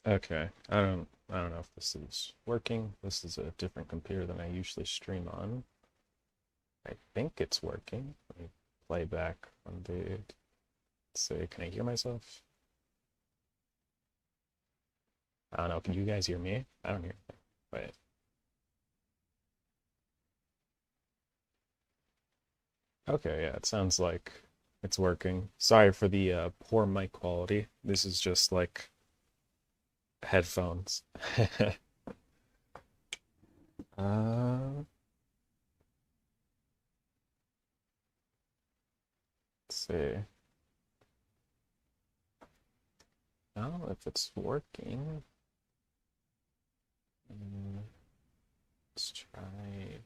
Okay, I don't know if this is working. This is a different computer than I usually stream on. I think it's working. Let me play back on the. Let's see, can I hear myself? I don't know. Can you guys hear me? I don't hear. Wait. Okay, yeah, it sounds like it's working. Sorry for the poor mic quality. This is just like headphones. uh, let's see. I don't know if it's working. Mm, let's try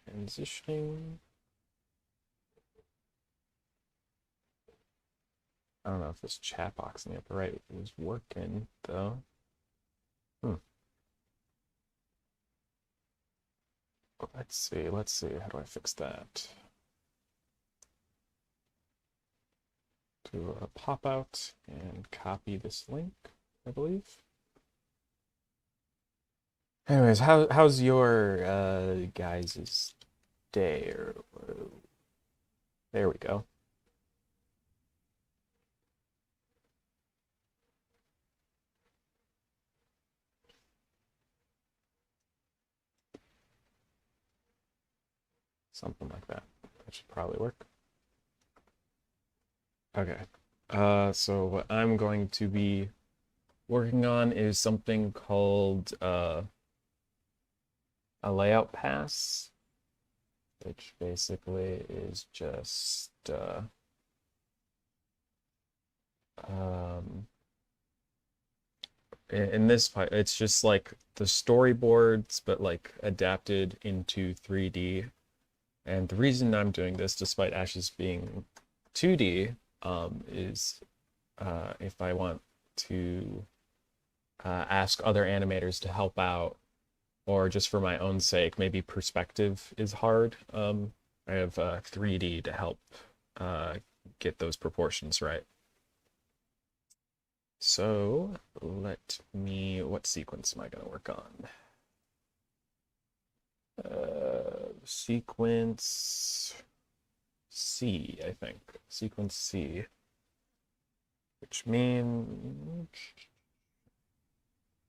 transitioning. I don't know if this chat box in the upper right is working though. Hmm. Let's see. Let's see. How do I fix that? Do a pop out and copy this link, I believe. Anyways, how's your guys' day? There we go. Something like that. That should probably work. Okay. So what I'm going to be working on is something called a layout pass, which basically is just um, in this part, it's just like the storyboards, but like adapted into 3D. And the reason I'm doing this, despite Ashes being 2D, is if I want to ask other animators to help out, or just for my own sake, maybe perspective is hard. I have 3D to help uh, get those proportions right. So what sequence am I going to work on? Sequence C, I think. Sequence C, which means,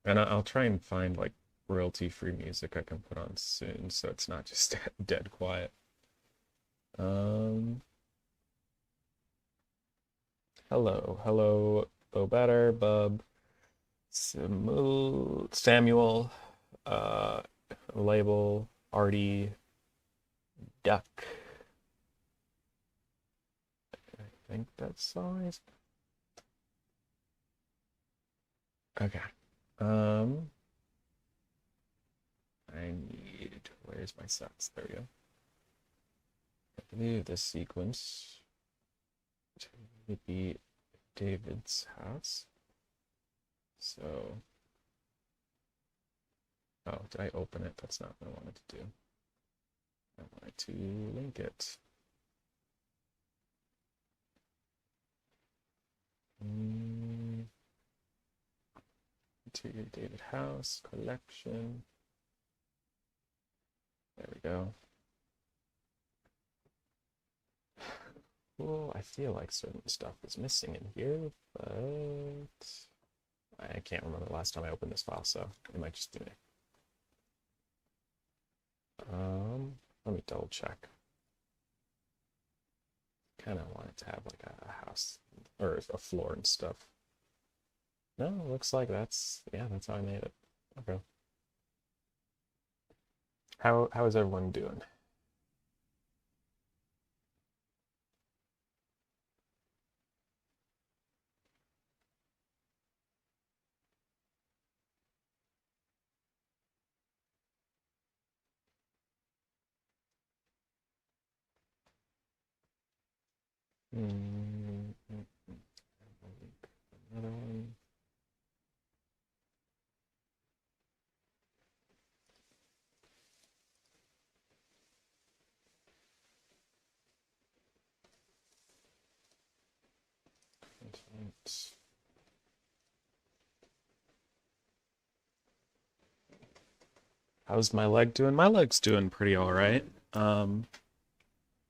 and I'll try and find like royalty-free music I can put on soon, so it's not just dead quiet. Um, hello, Bo Better, Bub, Samuel, uh, Label, Artie, Duck. I think that's always okay. Um, where's my sets? There we go. I believe this sequence would be David's house. So, oh, did I open it? That's not what I wanted to do. I wanted to link it. To your David House collection. There we go. Well, I feel like certain stuff is missing in here, but I can't remember the last time I opened this file, so it might just be me. Let me double check. Kind of wanted to have like a house or a floor and stuff. No, looks like that's how I made it. Okay. How is everyone doing? Mm, mm, mm. Another one. Content. How's my leg doing? My leg's doing pretty all right.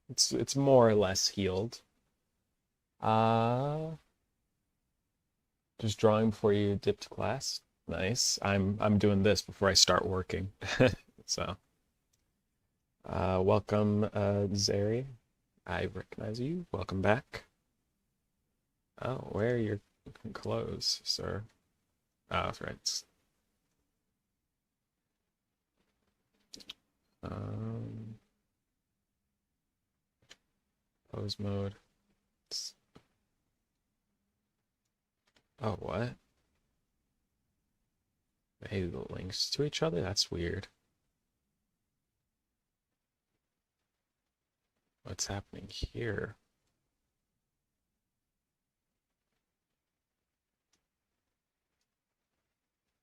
It's more or less healed. Uh, just drawing before you dip to class. Nice. I'm doing this before I start working. So, welcome, Zeri. I recognize you. Welcome back. Oh, where are your clothes, sir? Oh, that's right. Um, pose mode. Oh, what? Hey, the links to each other? That's weird. What's happening here?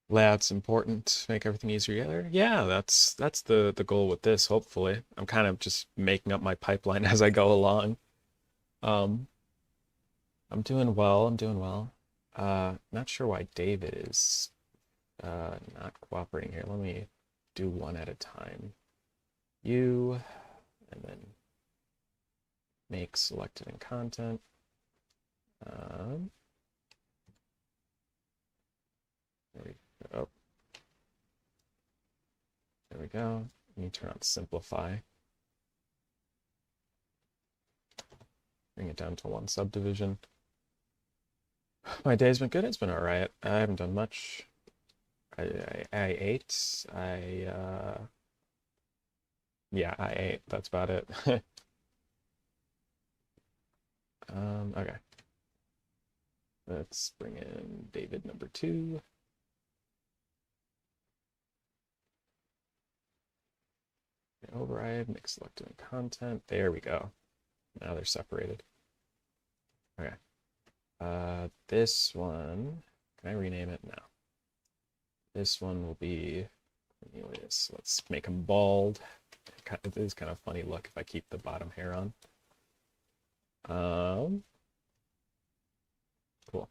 Layout's important, make everything easier together. Yeah, that's the goal with this, hopefully. I'm kind of just making up my pipeline as I go along. Um, I'm doing well, I'm doing well. Not sure why David is not cooperating here. Let me do one at a time. You, and then make selected in content. Um, there we go. There we go. Let me turn on simplify. Bring it down to one subdivision. My day's been good. It's been all right. I haven't done much. I ate. Yeah, I ate. That's about it. Okay. Let's bring in David number 2. Override, make selected content. There we go. Now they're separated. Okay. This one, can I rename it? No. This one will be Cornelius. Let's make him bald. It is kind of funny look if I keep the bottom hair on. Cool.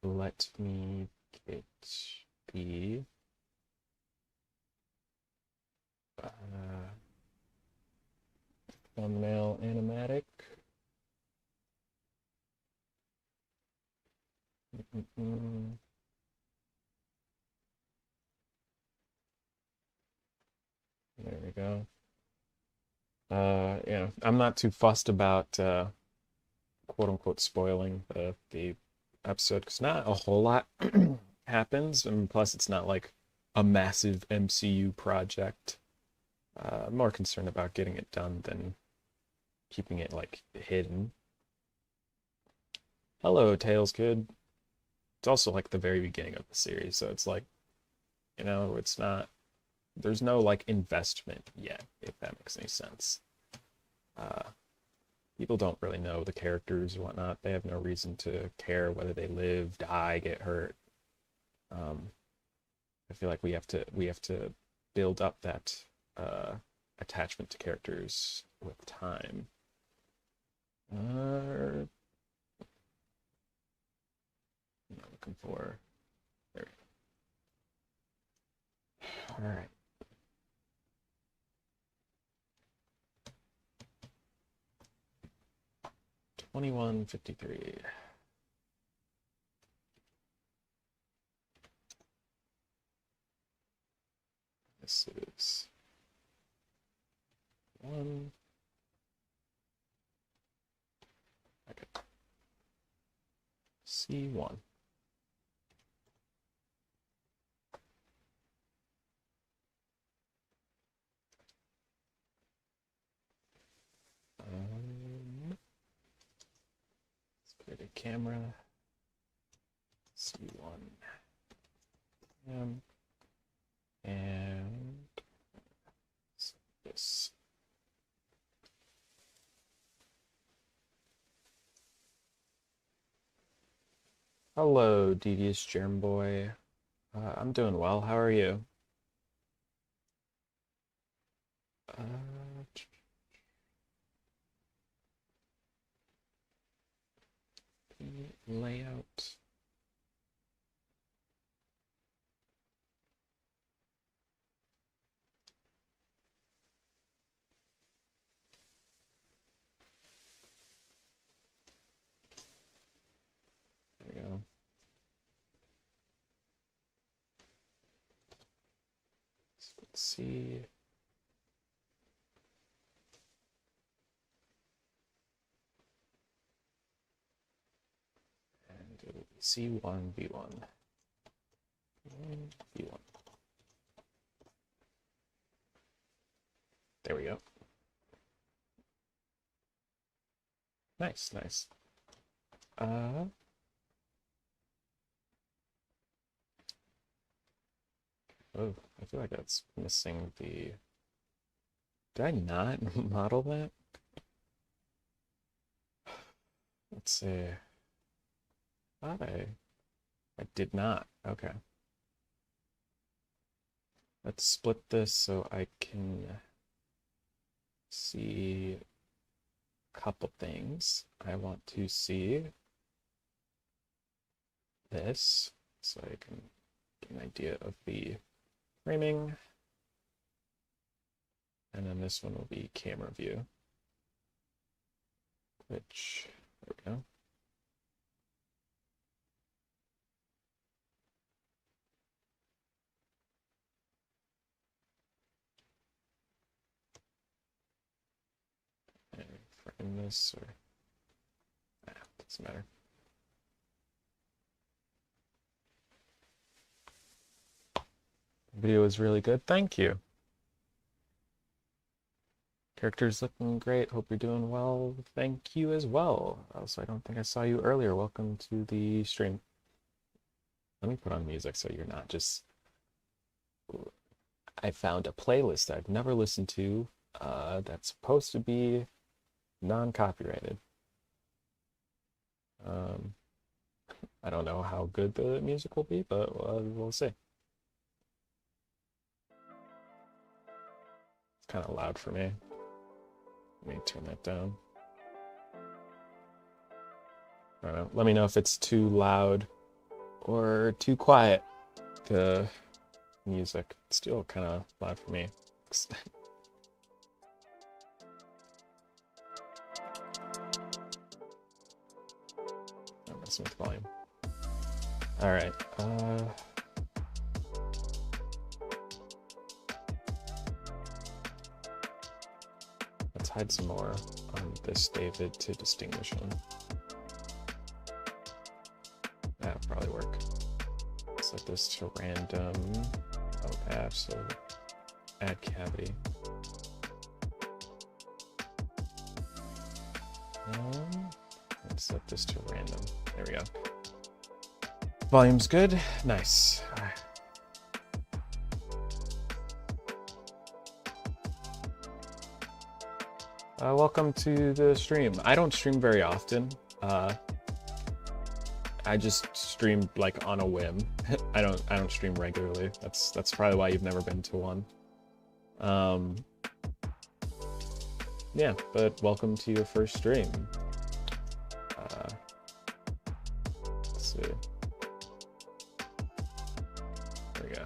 Let me get the thumbnail animatic. There we go. Yeah, I'm not too fussed about quote unquote spoiling the episode because not a whole lot happens, and plus it's not like a massive MCU project. I'm more concerned about getting it done than keeping it like hidden. Hello, Tails Kid. It's also like the very beginning of the series, so it's like, it's not, there's no like investment yet, if that makes any sense. People don't really know the characters or whatnot. They have no reason to care whether they live, die, get hurt. I feel like we have to build up that attachment to characters with time. I'm looking for there. All right. $21.53. This is one. Okay. C1. Let's create a camera. C1. And this. Hello, devious germ boy. I'm doing well. How are you? Layout. Let's see. And it will be C1, B1. B1. There we go. Nice, nice. Oh, I feel like that's missing the... Did I not model that? Let's see. Thought I did not. Okay. Let's split this so I can see a couple things. I want to see this so I can get an idea of the framing. And then this one will be camera view, which, there we go. And frame this, or, doesn't matter. The video is really good, thank you. Character's looking great. Hope you're doing well. Thank you as well. Also, I don't think I saw you earlier. Welcome to the stream. Let me put on music so you're not just... I found a playlist I've never listened to that's supposed to be non-copyrighted. I don't know how good the music will be, but we'll see. It's kind of loud for me. Let me turn that down. I don't know. Let me know if it's too loud or too quiet. The music. It's still kind of loud for me. I'm messing with volume. All right. Let's hide some more on this David to distinguish him. That'll probably work. Set this to random. Oh, add, so add cavity. Let's set this to random. There we go. Volume's good. Nice. Welcome to the stream. I don't stream very often. I just stream like on a whim. I don't stream regularly. That's probably why you've never been to one. Yeah, but welcome to your first stream. Let's see. There we go.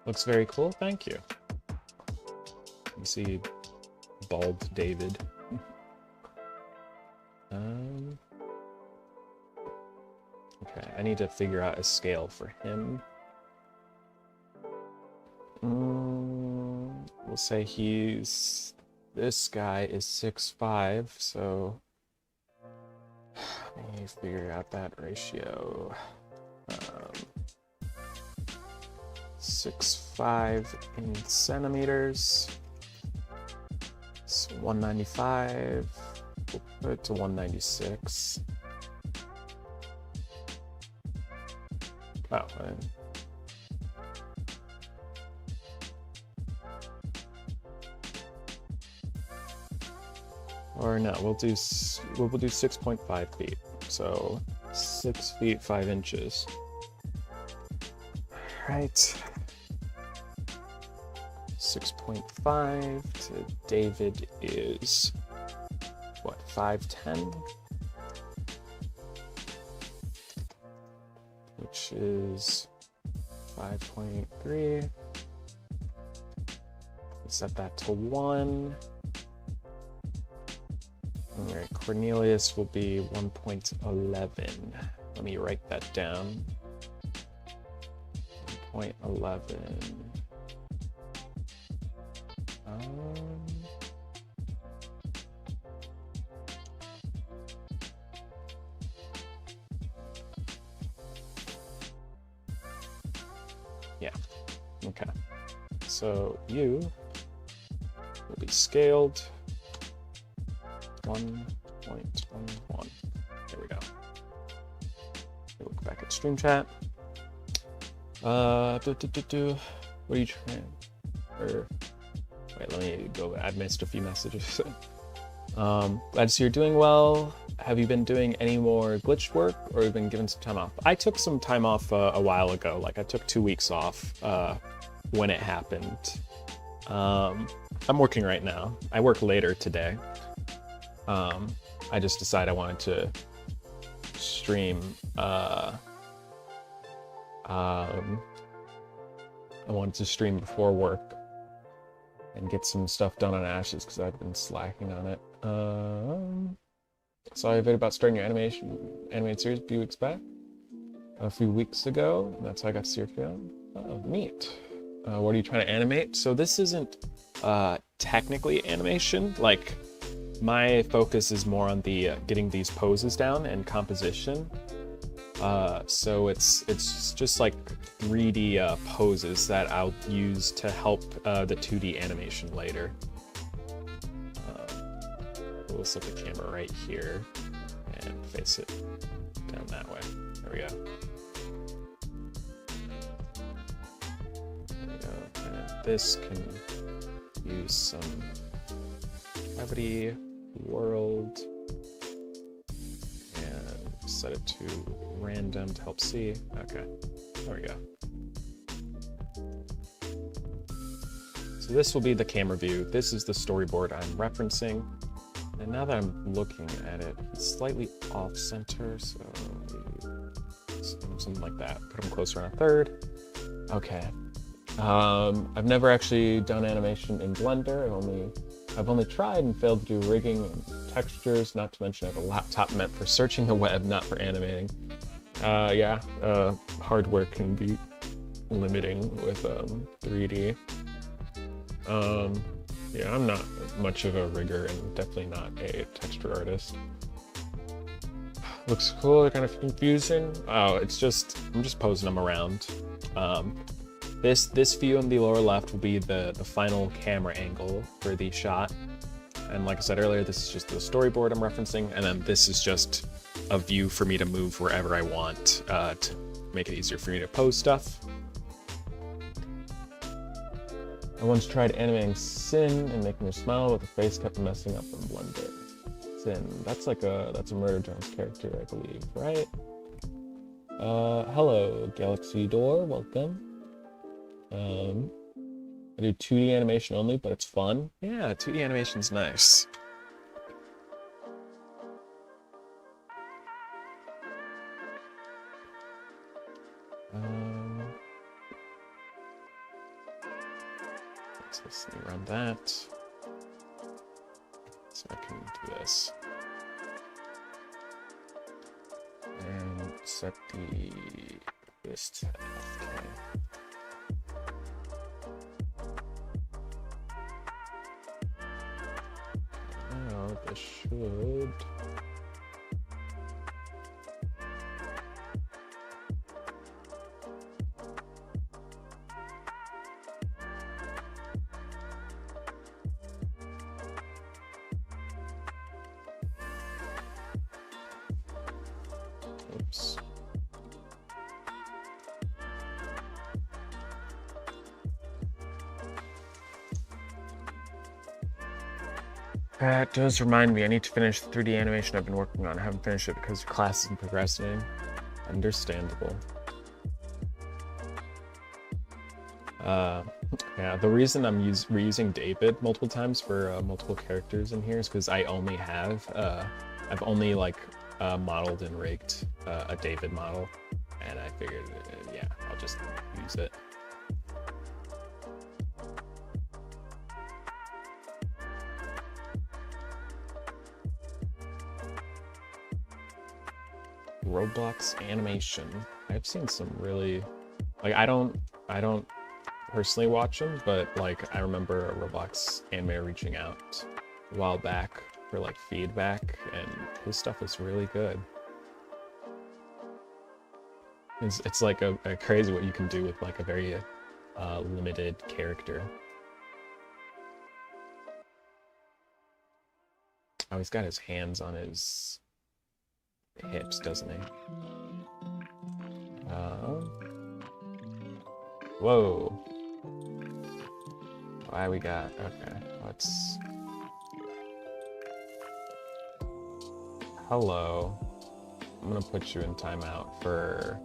Looks very cool, thank you. You see bald David. Okay, I need to figure out a scale for him. We'll say this guy is 6'5", so let me figure out that ratio. 6'5" in centimeters. It's 195. We'll put it to 196. Oh, or no, we'll do 6.5 feet. So 6 feet 5 inches. Right. 6.5 to David is what, 5'10", which is 5.3. Set that to 1. All right, Cornelius will be 1.11. Let me write that down. 1.11. Yeah, okay. So you will be scaled 1.11. There we go. Look back at stream chat. What are you trying? Or wait, let me go. I missed a few messages. Glad to see you're doing well. Have you been doing any more glitch work, or have you been given some time off? I took some time off a while ago. Like I took 2 weeks off when it happened. I'm working right now. I work later today. I just decided I wanted to stream. I wanted to stream before work and get some stuff done on Ashes because I've been slacking on it. Saw a video about starting your animated series a few weeks back. A few weeks ago. That's how I got to see your film. Oh, neat. What are you trying to animate? So this isn't technically animation. Like, my focus is more on the getting these poses down and composition. So it's just like 3D poses that I'll use to help the 2D animation later. We'll set the camera right here and face it down that way. There we go. There we go. And this can use some gravity, world, and set it to random to help see. Okay, there we go. So this will be the camera view. This is the storyboard I'm referencing. And now that I'm looking at it, it's slightly off center, so something like that. Put them closer on a third. Okay. I've never actually done animation in Blender. I've only tried and failed to do rigging and textures, not to mention I have a laptop meant for searching the web, not for animating. Yeah, hardware can be limiting with 3D. Yeah, I'm not much of a rigger and definitely not a texture artist. Looks cool, kind of confusing. Oh, I'm just posing them around. This view in the lower left will be the final camera angle for the shot. And like I said earlier, this is just the storyboard I'm referencing, and then this is just a view for me to move wherever I want to make it easier for me to pose stuff. I once tried animating Sin and making her smile, but the face kept messing up in Blender. Sin, that's a Murder Jones character, I believe, right? Hello, Galaxy Door, welcome. I do 2D animation only, but it's fun. Yeah, 2D animation's nice. Let's let me run that. So I can do this. And set this to FK. Now this should... Oops. That does remind me, I need to finish the 3D animation I've been working on. I haven't finished it because class isn't progressing. Understandable. Yeah, the reason I'm reusing David multiple times for multiple characters in here is because I only have, I've only like modeled and rigged a David model. and I figured, yeah, I'll just use it. Roblox animation. I've seen some really, like, I don't personally watch them, but like I remember a Roblox anime reaching out a while back for like feedback, and his stuff is really good. It's like a crazy what you can do with like a very limited character. Oh, he's got his hands on his hips, doesn't he? Whoa. Why we got, okay, let's, hello. I'm gonna put you in timeout for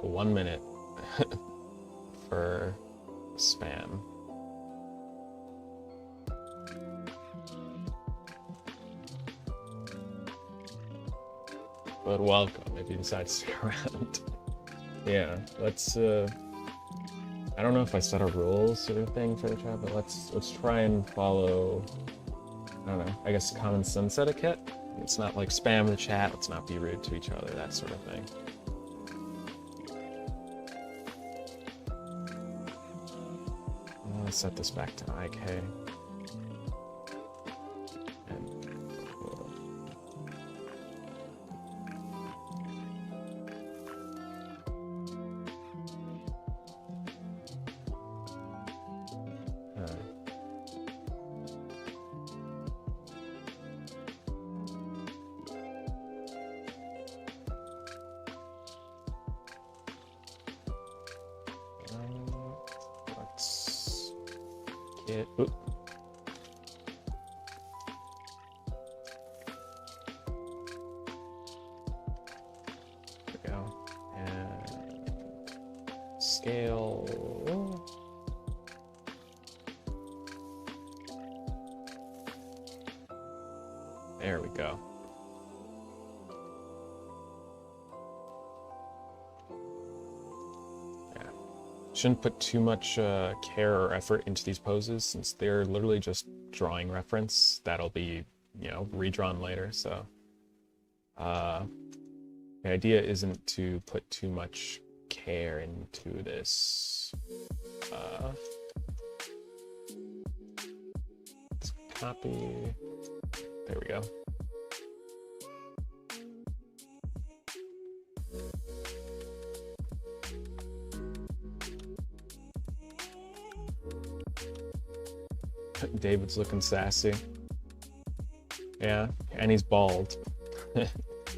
1 minute for spam. But welcome if you decide to stick around. Yeah, let's I don't know if I set a rules sort of thing for the chat, but let's try and follow, I don't know, I guess common sense etiquette. It's not like spam the chat, let's not be rude to each other, that sort of thing. I'm gonna set this back to IK. Oop. There we go. And scale. There we go. Shouldn't put too much care or effort into these poses since they're literally just drawing reference that'll be, you know, redrawn later. So the idea isn't to put too much care into this. Let's copy. There we go. David's looking sassy. Yeah, and he's bald.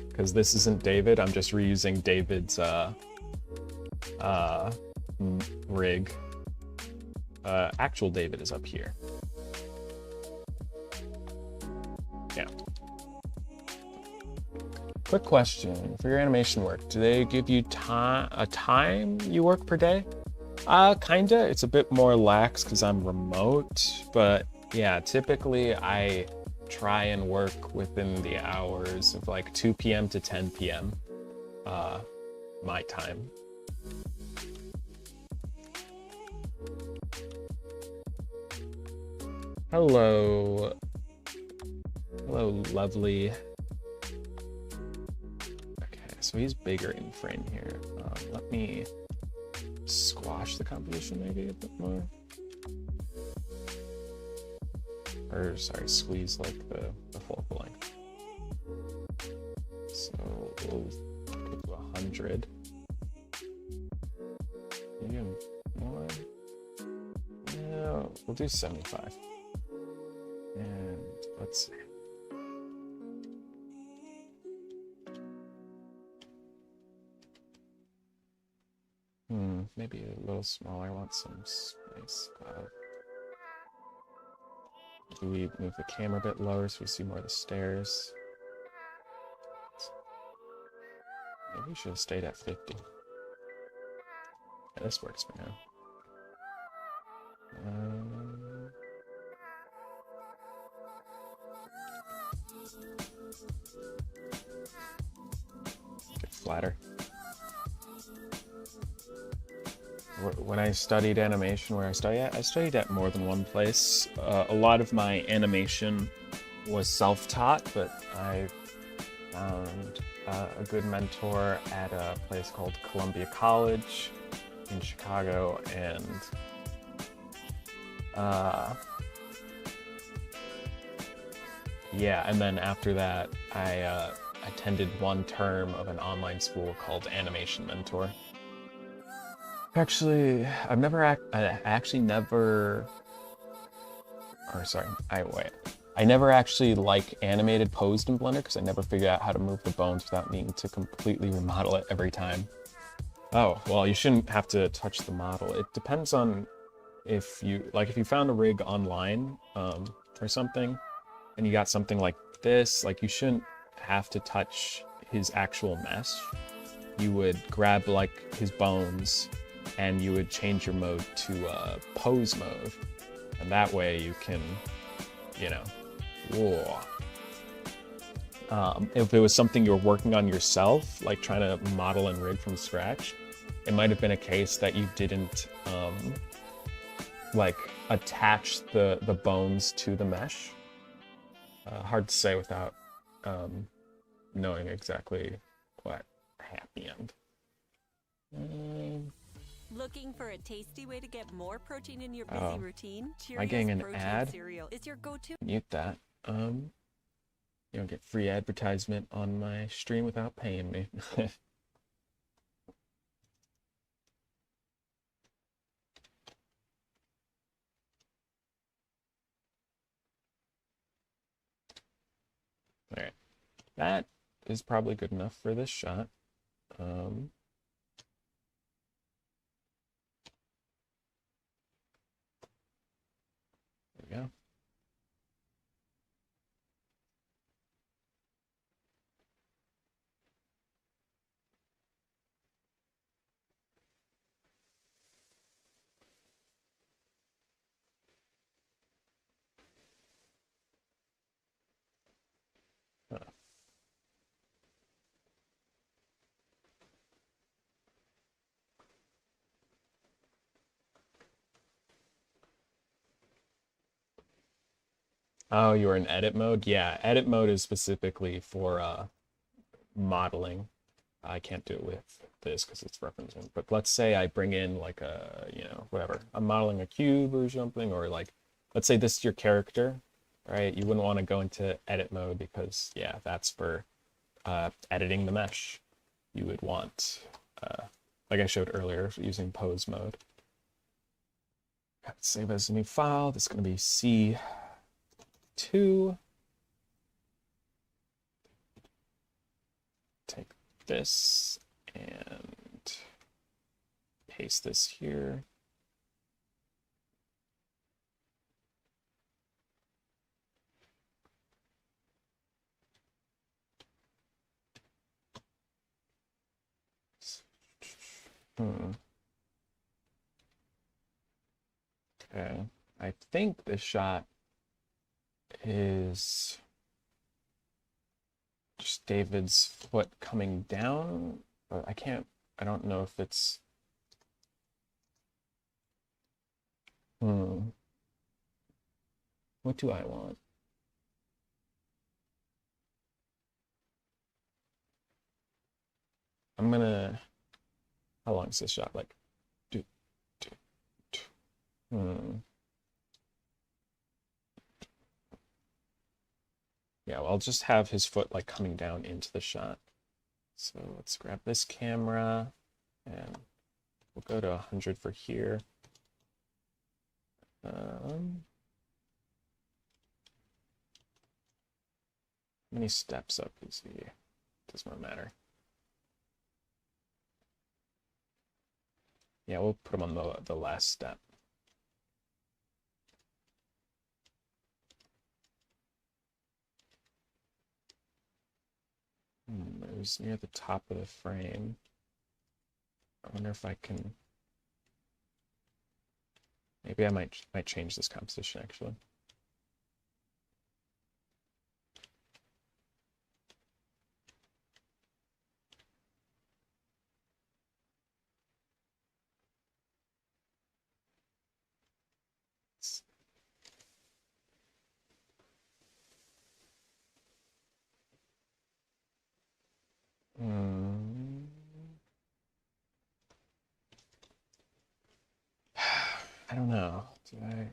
Because this isn't David, I'm just reusing David's rig. Actual David is up here. Yeah. Quick question, for your animation work, do they give you a time you work per day? Kinda. It's a bit more lax because I'm remote, but yeah, typically I try and work within the hours of like 2 p.m. to 10 p.m. My time. Hello. Hello, lovely. Okay, so he's bigger in frame here. Let me squash the composition maybe a bit more. Or, sorry, squeeze like the focal length. So we'll go to 100. Maybe more. Yeah, we'll do 75. And let's see. Maybe a little smaller. I want some space. Do we move the camera a bit lower so we see more of the stairs? Maybe we should have stayed at 50. Yeah, this works for now. Get splatter. When I studied animation, where I studied at more than one place. A lot of my animation was self-taught, but I found a good mentor at a place called Columbia College in Chicago, and yeah, and then after that, I attended one term of an online school called Animation Mentor. Actually, I never actually like animated posed in Blender because I never figured out how to move the bones without needing to completely remodel it every time. Oh, well, you shouldn't have to touch the model. It depends on if you found a rig online or something, and you got something like this, like you shouldn't have to touch his actual mesh. You would grab like his bones and you would change your mode to pose mode. And that way you can, you know, whoa. If it was something you were working on yourself, like trying to model and rig from scratch, it might have been a case that you didn't like attach the bones to the mesh. Hard to say without knowing exactly what happened. Looking for a tasty way to get more protein in your busy routine? Am I getting an ad? Cereal is your go-to. Mute that. You don't get free advertisement on my stream without paying me. Alright. That is probably good enough for this shot. There we go. Oh, you're in edit mode? Yeah, edit mode is specifically for modeling. I can't do it with this because it's referencing. But let's say I bring in like a, you know, whatever. I'm modeling a cube or something, or like, let's say this is your character, right? You wouldn't want to go into edit mode because, yeah, that's for editing the mesh. You would want, like I showed earlier, using pose mode. Save as a new file. This is going to be C2. Take this and paste this here. Okay, I think this shot is just David's foot coming down, but I don't know if it's, what do I want? I'm gonna, how long is this shot? Like, yeah, well, I'll just have his foot like coming down into the shot. So let's grab this camera and we'll go to 100 for here. How many steps up is he? Does not matter. Yeah, we'll put him on the last step. It was near the top of the frame. I wonder if I can. Maybe I might change this composition actually. I don't know. Do I?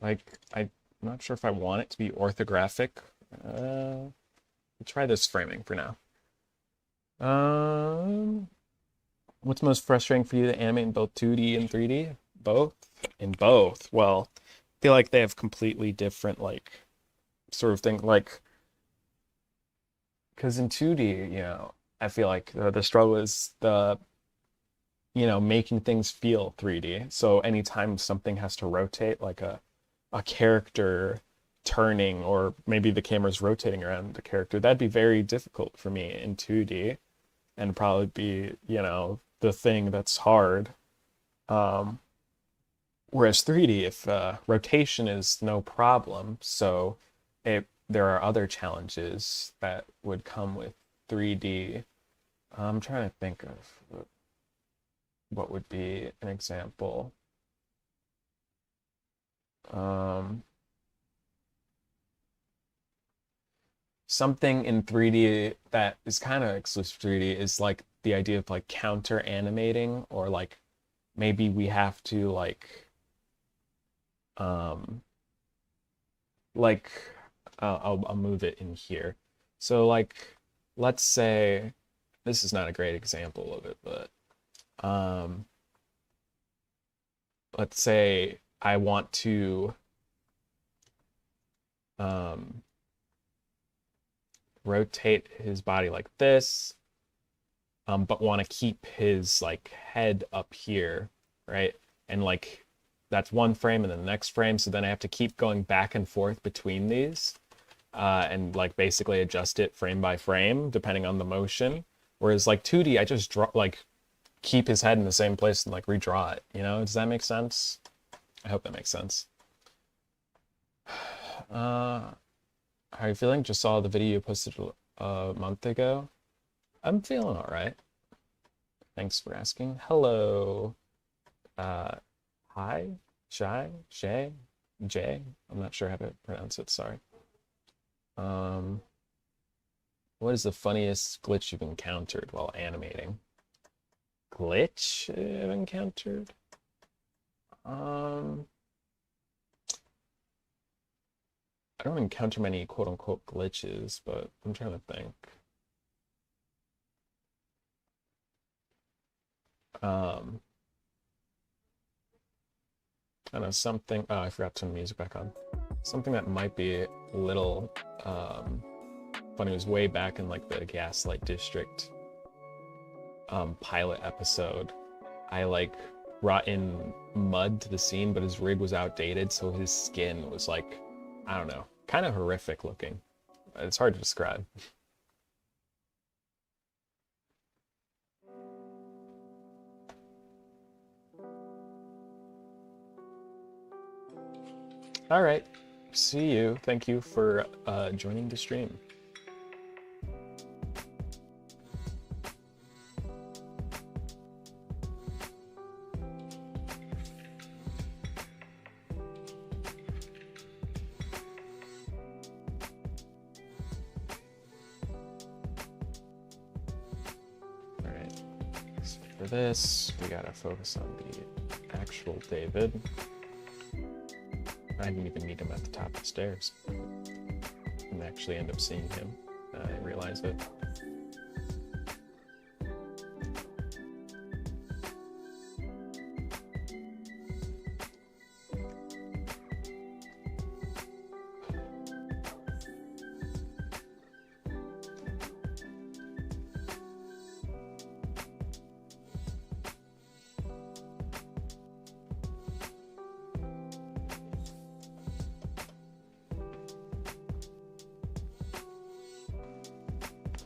Like, I'm not sure if I want it to be orthographic. We'll try this framing for now. Um, what's most frustrating for you to animate in both 2D and 3D? Both? In both. Well, I feel like they have completely different, like, sort of thing. Like, because in 2D, I feel like the struggle is making things feel 3D. So anytime something has to rotate, like a character turning, or maybe the camera's rotating around the character, that'd be very difficult for me in 2D and probably be, the thing that's hard. Um, Whereas 3D, if rotation is no problem, so there are other challenges that would come with 3D. I'm trying to think of what would be an example. Um, Something in 3D that is kind of exclusive to 3D is like the idea of like counter animating, or like maybe we have to um like I'll move it in here. So like let's say this is not a great example of it, but um let's say I want to um rotate his body like this, but want to keep his like head up here, right? And like that's one frame and then the next frame. So then I have to keep going back and forth between these, and like basically adjust it frame by frame depending on the motion. Whereas like 2D, I just draw, like keep his head in the same place and like redraw it. Does that make sense? I hope that makes sense. How are you feeling? Just saw the video you posted a month ago. I'm feeling all right. Thanks for asking. Hello. Uh, Hi, Shy, Shay, Jay. I'm not sure how to pronounce it. Sorry. Um, what is the funniest glitch you've encountered while animating? Glitch I've encountered? I don't encounter many quote unquote glitches, but I'm trying to think. Um, I don't know, something. Oh, I forgot to turn the music back on. Something that might be a little funny was way back in like the Gaslight District pilot episode. I like brought in mud to the scene, but his rig was outdated, so his skin was like, I don't know, kind of horrific looking. It's hard to describe. All right, see you. Thank you for joining the stream. All right, so for this, we gotta focus on the actual David. I didn't even meet him at the top of the stairs and actually end up seeing him. I realized it.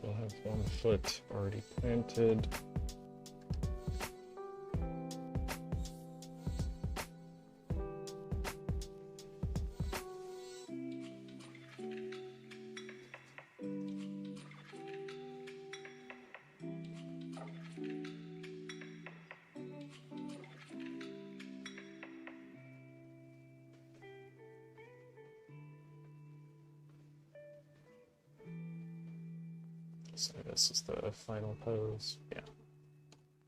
We'll have 1 foot already planted. So this is the final pose. Yeah.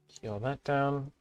Key all that down.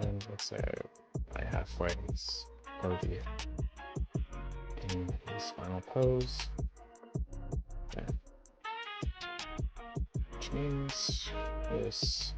And let's say I halfway is already in his final pose. Okay. Which means this.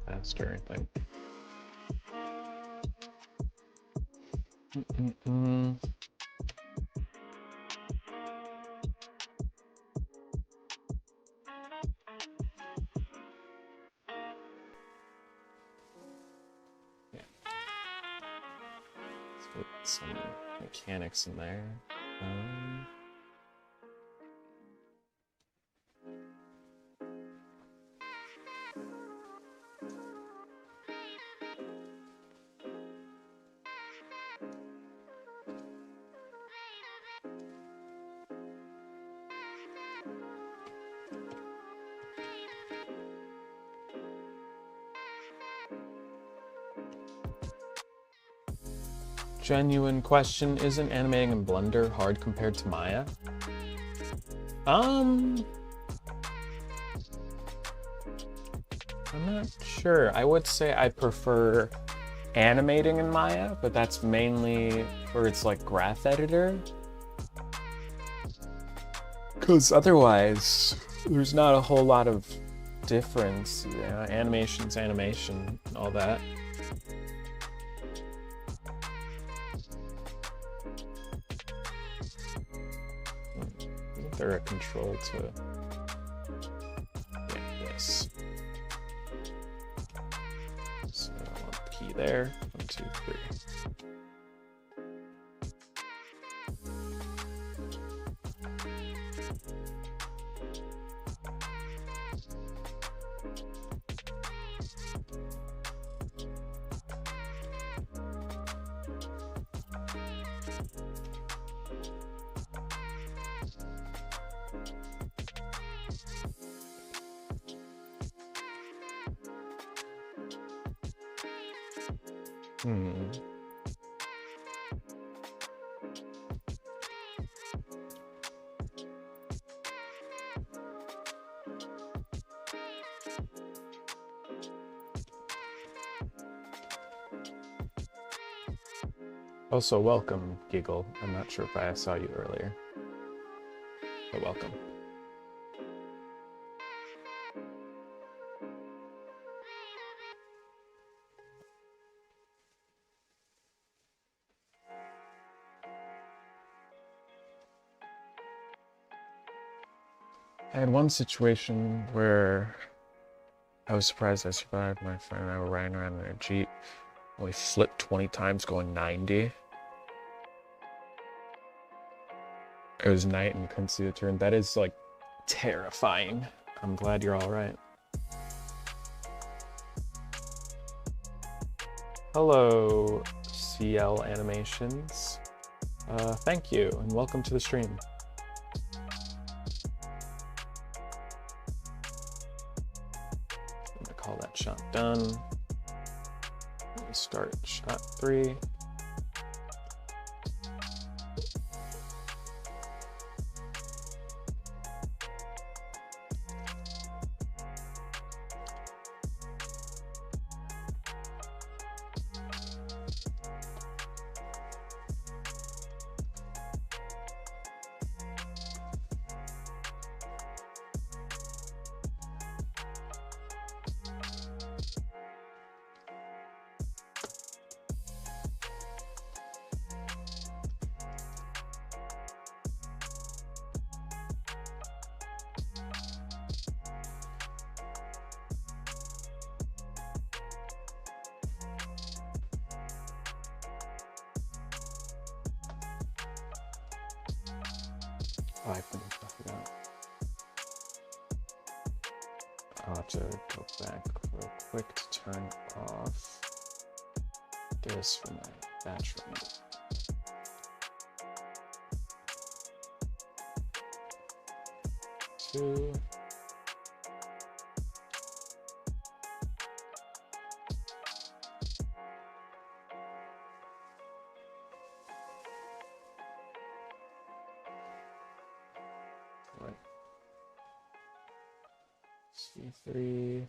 Faster, I think. Yeah. Let's put some mechanics in there. Genuine question, isn't animating in Blender hard compared to Maya? I'm not sure. I would say I prefer animating in Maya, but that's mainly for its like graph editor. Because otherwise, there's not a whole lot of difference. Yeah, animation's animation and all that. Isn't there a control to this? So I want the key there. 1, 2, 3. Also, welcome, Giggle. I'm not sure if I saw you earlier, but welcome. I had one situation where I was surprised I survived. My friend and I were riding around in a Jeep. We flipped 20 times going 90. It was night and couldn't see the turn. That is like terrifying. I'm glad you're all right. Hello, CL Animations. Thank you and welcome to the stream. I'm gonna call that shot done. Let me start shot 3. Oh, I forgot. I'll have to go back real quick to turn off this for my batch rate. Two. What? C3.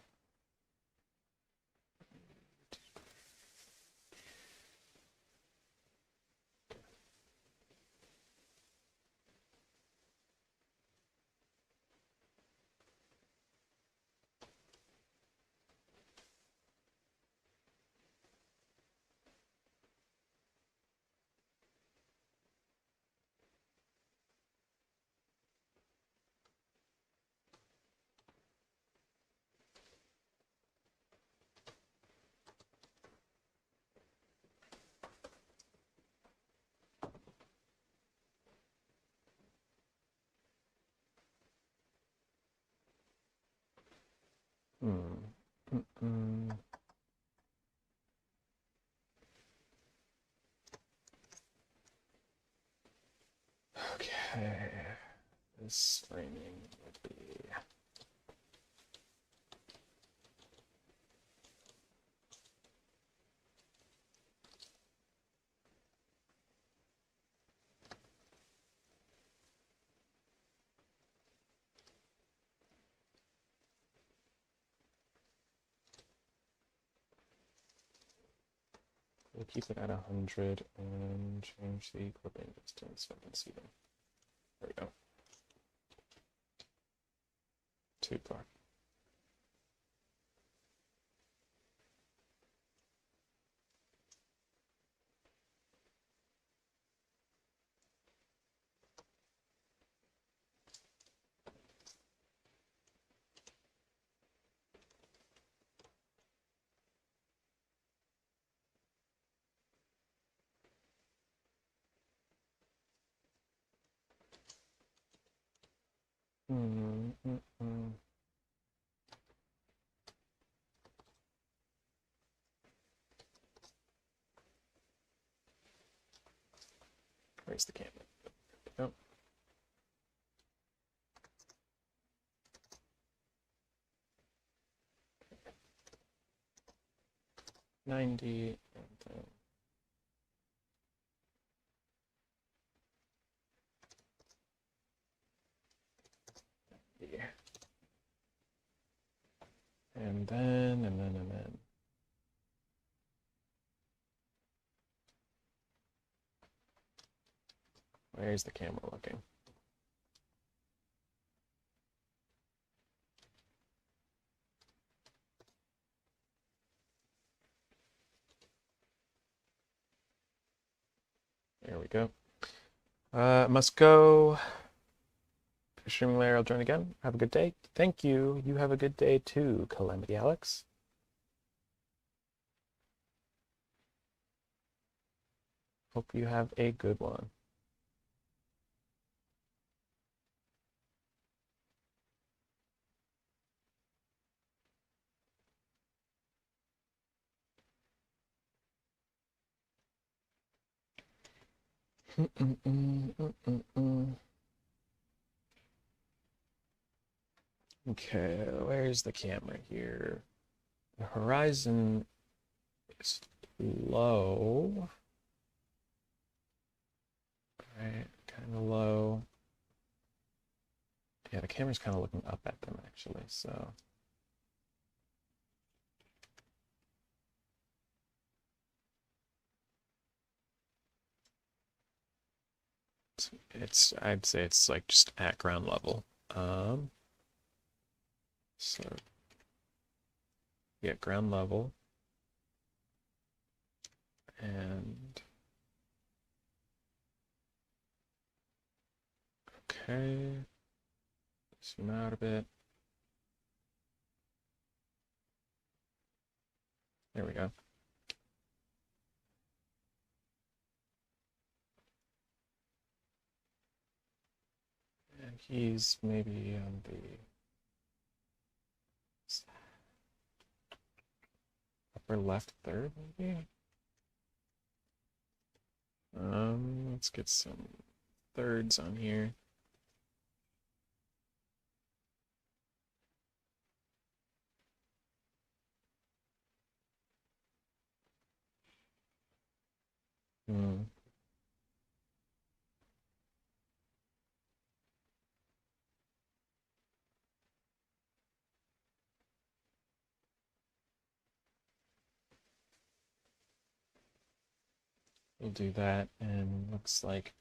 Okay, this framing would be we'll keep it at 100 and change the clipping distance so I can see them. There we go. Too far. Where's the camera? Oh. $90 and then yeah. And then. Where's the camera looking? There we go. Must go. Streaming layer, I'll join again. Have a good day. Thank you. You have a good day too, Calamity Alex. Hope you have a good one. Okay, where's the camera here? The horizon is low. Right, kind of low. Yeah, the camera's kind of looking up at them actually, so. I'd say it's like just at ground level. So yeah, ground level. And okay. Zoom out a bit. There we go. he's maybe on the upper left third, maybe. Let's get some thirds on here. Hmm. We'll do that, and looks like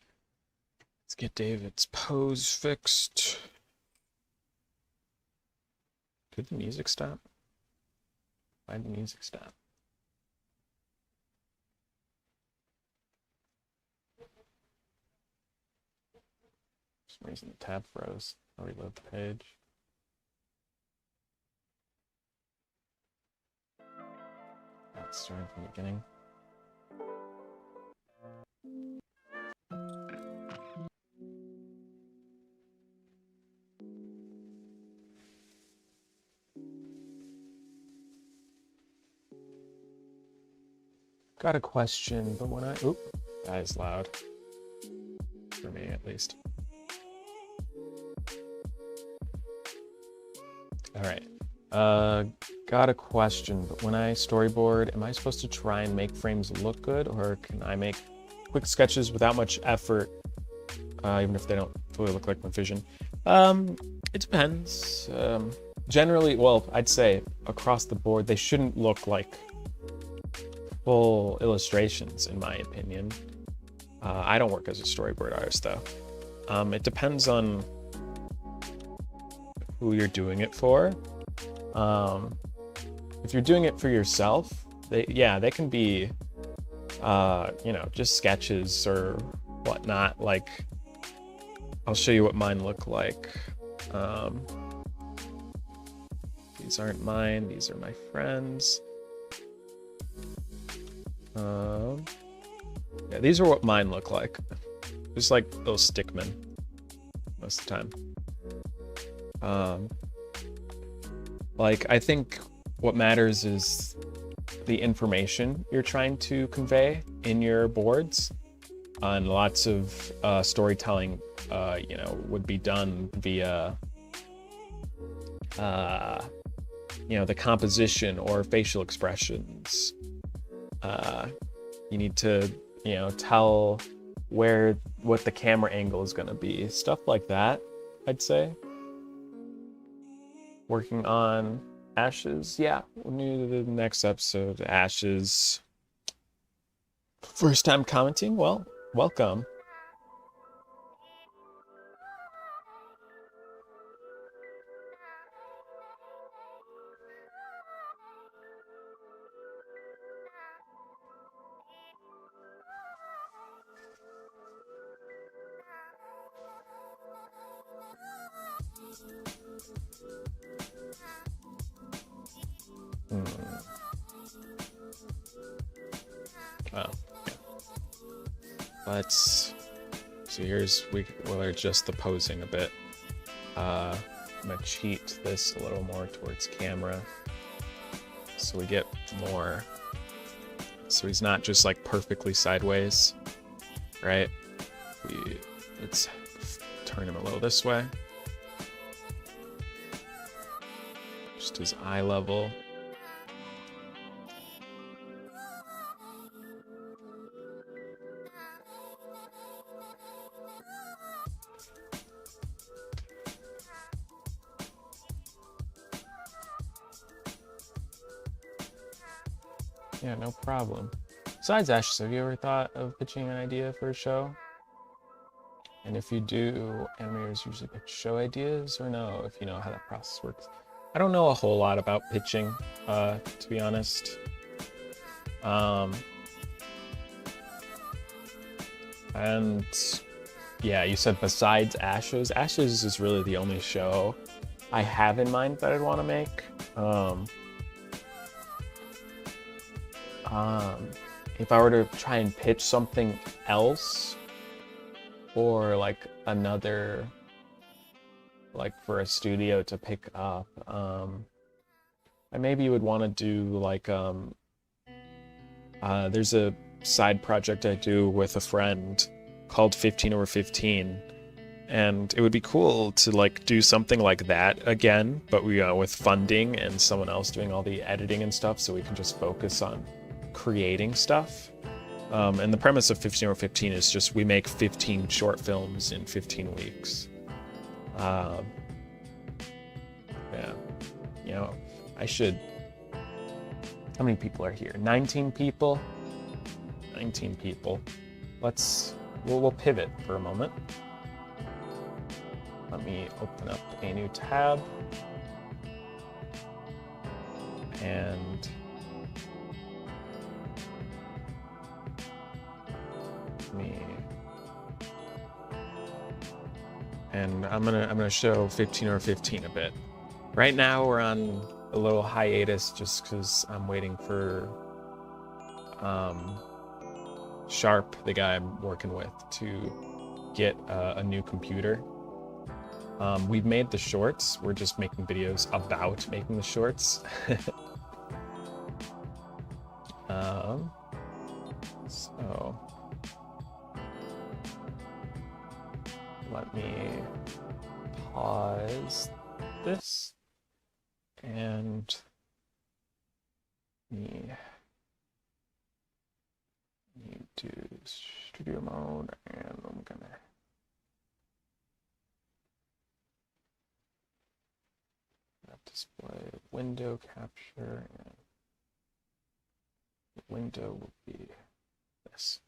let's get David's pose fixed. Did the music stop? Why did the music stop? For some reason the tab froze. I'll reload the page. That's starting from the beginning. Got a question, but when I... Oop, that is loud. For me, at least. Alright. Got a question, but when I storyboard, am I supposed to try and make frames look good, or can I make quick sketches without much effort, even if they don't fully look like my vision? It depends. Generally, well, I'd say across the board, they shouldn't look like full illustrations, in my opinion. I don't work as a storyboard artist, though. It depends on who you're doing it for. If you're doing it for yourself, they can be, you know, just sketches or whatnot. Like, I'll show you what mine look like. These aren't mine, these are my friends. Yeah, these are what mine look like. Just like those stickmen most of the time. Like, I think what matters is the information you're trying to convey in your boards. And lots of storytelling, you know, would be done via, you know, the composition or facial expressions. You need to, you know, tell what the camera angle is going to be. Stuff like that, I'd say. Working on Ashes. Yeah, we'll do the next episode. Ashes. First time commenting? Well, welcome. Oh, yeah. Let's so here's we'll adjust the posing a bit. I'm gonna cheat this a little more towards camera so we get more, so he's not just like perfectly sideways, right? Let's turn him a little this way, just his eye level. Yeah, no problem. Besides Ashes, have you ever thought of pitching an idea for a show? And if you do, animators usually pitch show ideas, or no, if you know how that process works? I don't know a whole lot about pitching, to be honest. And yeah, you said besides Ashes. Ashes is really the only show I have in mind that I'd want to make. If I were to try and pitch something else, or like another like for a studio to pick up. I maybe would want to do like there's a side project I do with a friend called 15/15, and it would be cool to like do something like that again, but we with funding and someone else doing all the editing and stuff, so we can just focus on creating stuff. And the premise of 15/15 is just we make 15 short films in 15 weeks. Yeah, you know, I should. How many people are here? 19 people. 19 people. We'll pivot for a moment. Let me open up a new tab. And I'm gonna show 15/15 a bit. Right now we're on a little hiatus just because I'm waiting for Sharp, the guy I'm working with, to get a new computer. We've made the shorts. We're just making videos about making the shorts. So let me pause this and me do studio mode, and I'm gonna display window capture, and the window will be this.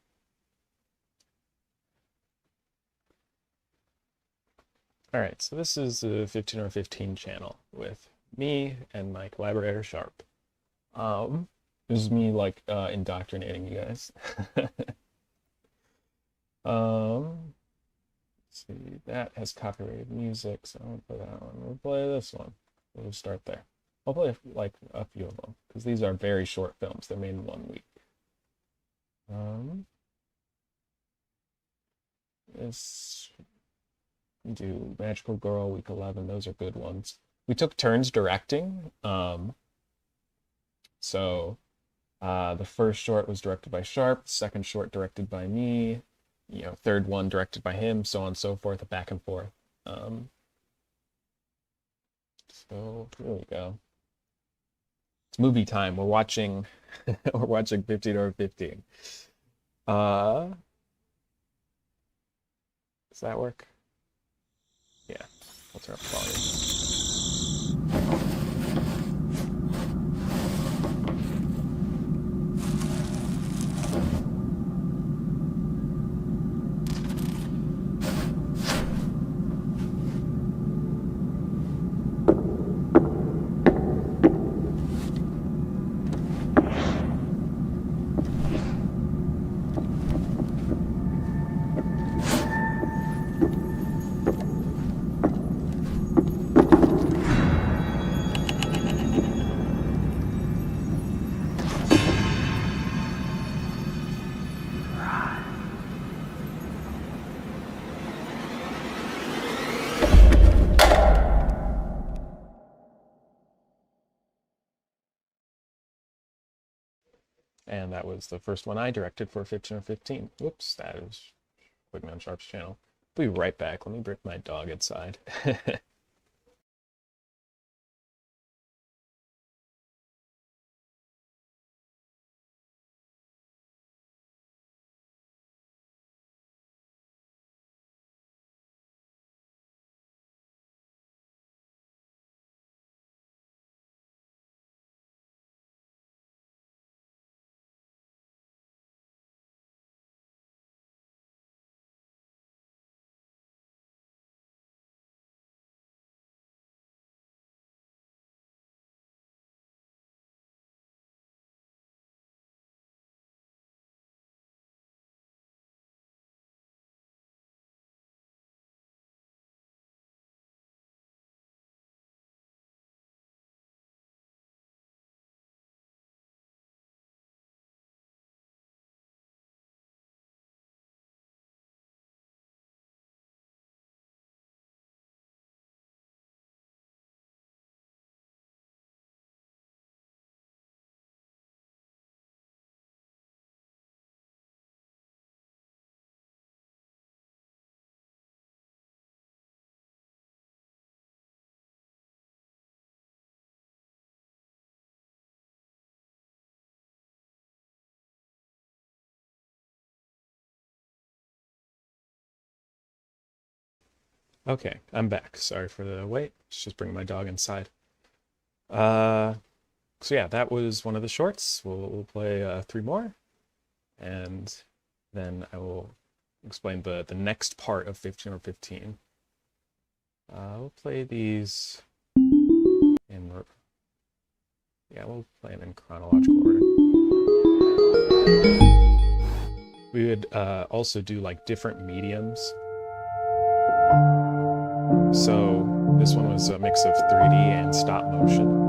All right, so this is the 15/15 channel with me and my collaborator Sharp. This is me like indoctrinating you guys. Let's see, that has copyrighted music, so I'll play that one. We'll play this one. We'll start there. I'll play like a few of them because these are very short films. They're made in 1 week. This do Magical Girl week 11. Those are good ones. We took turns directing. So the first short was directed by Sharp, the second short directed by me, third one directed by him, so on and so forth, back and forth. So here we go. It's movie time. We're watching 15/15. Does that work? Yeah. I'll turn up the volume. And that was the first one I directed for 15/15. Whoops, that is clicking on Sharp's channel. We'll be right back. Let me bring my dog inside. Okay, I'm back. Sorry for the wait. Just bringing my dog inside. So yeah, that was one of the shorts. We'll play 3 more, and then I will explain the next part of 15 or 15. We'll play these in we'll play them in chronological order. We would also do like different mediums. So this one was a mix of 3D and stop motion.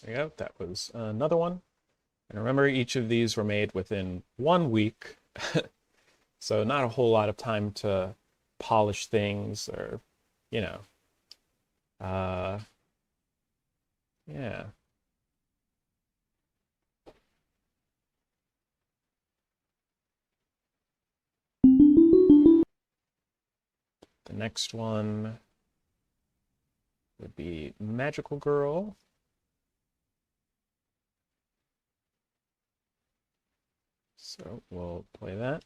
There you go, that was another one. And remember, each of these were made within 1 week, so not a whole lot of time to polish things or, you know. Yeah. The next one would be Magical Girl. So we'll play that.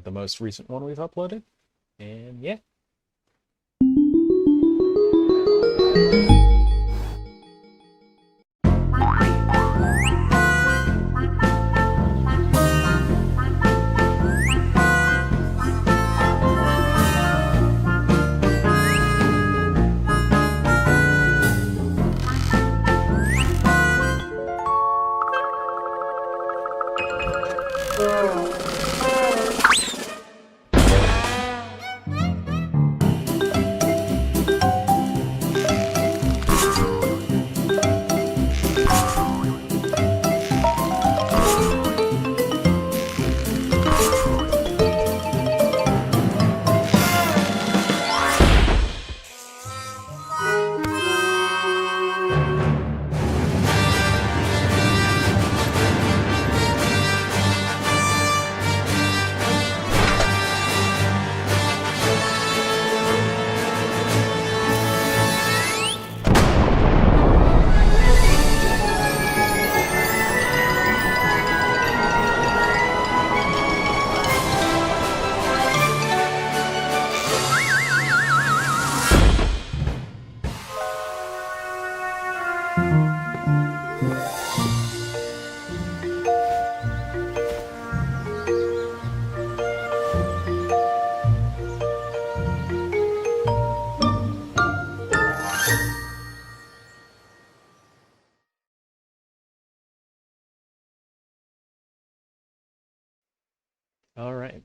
The most recent one we've uploaded, and yeah.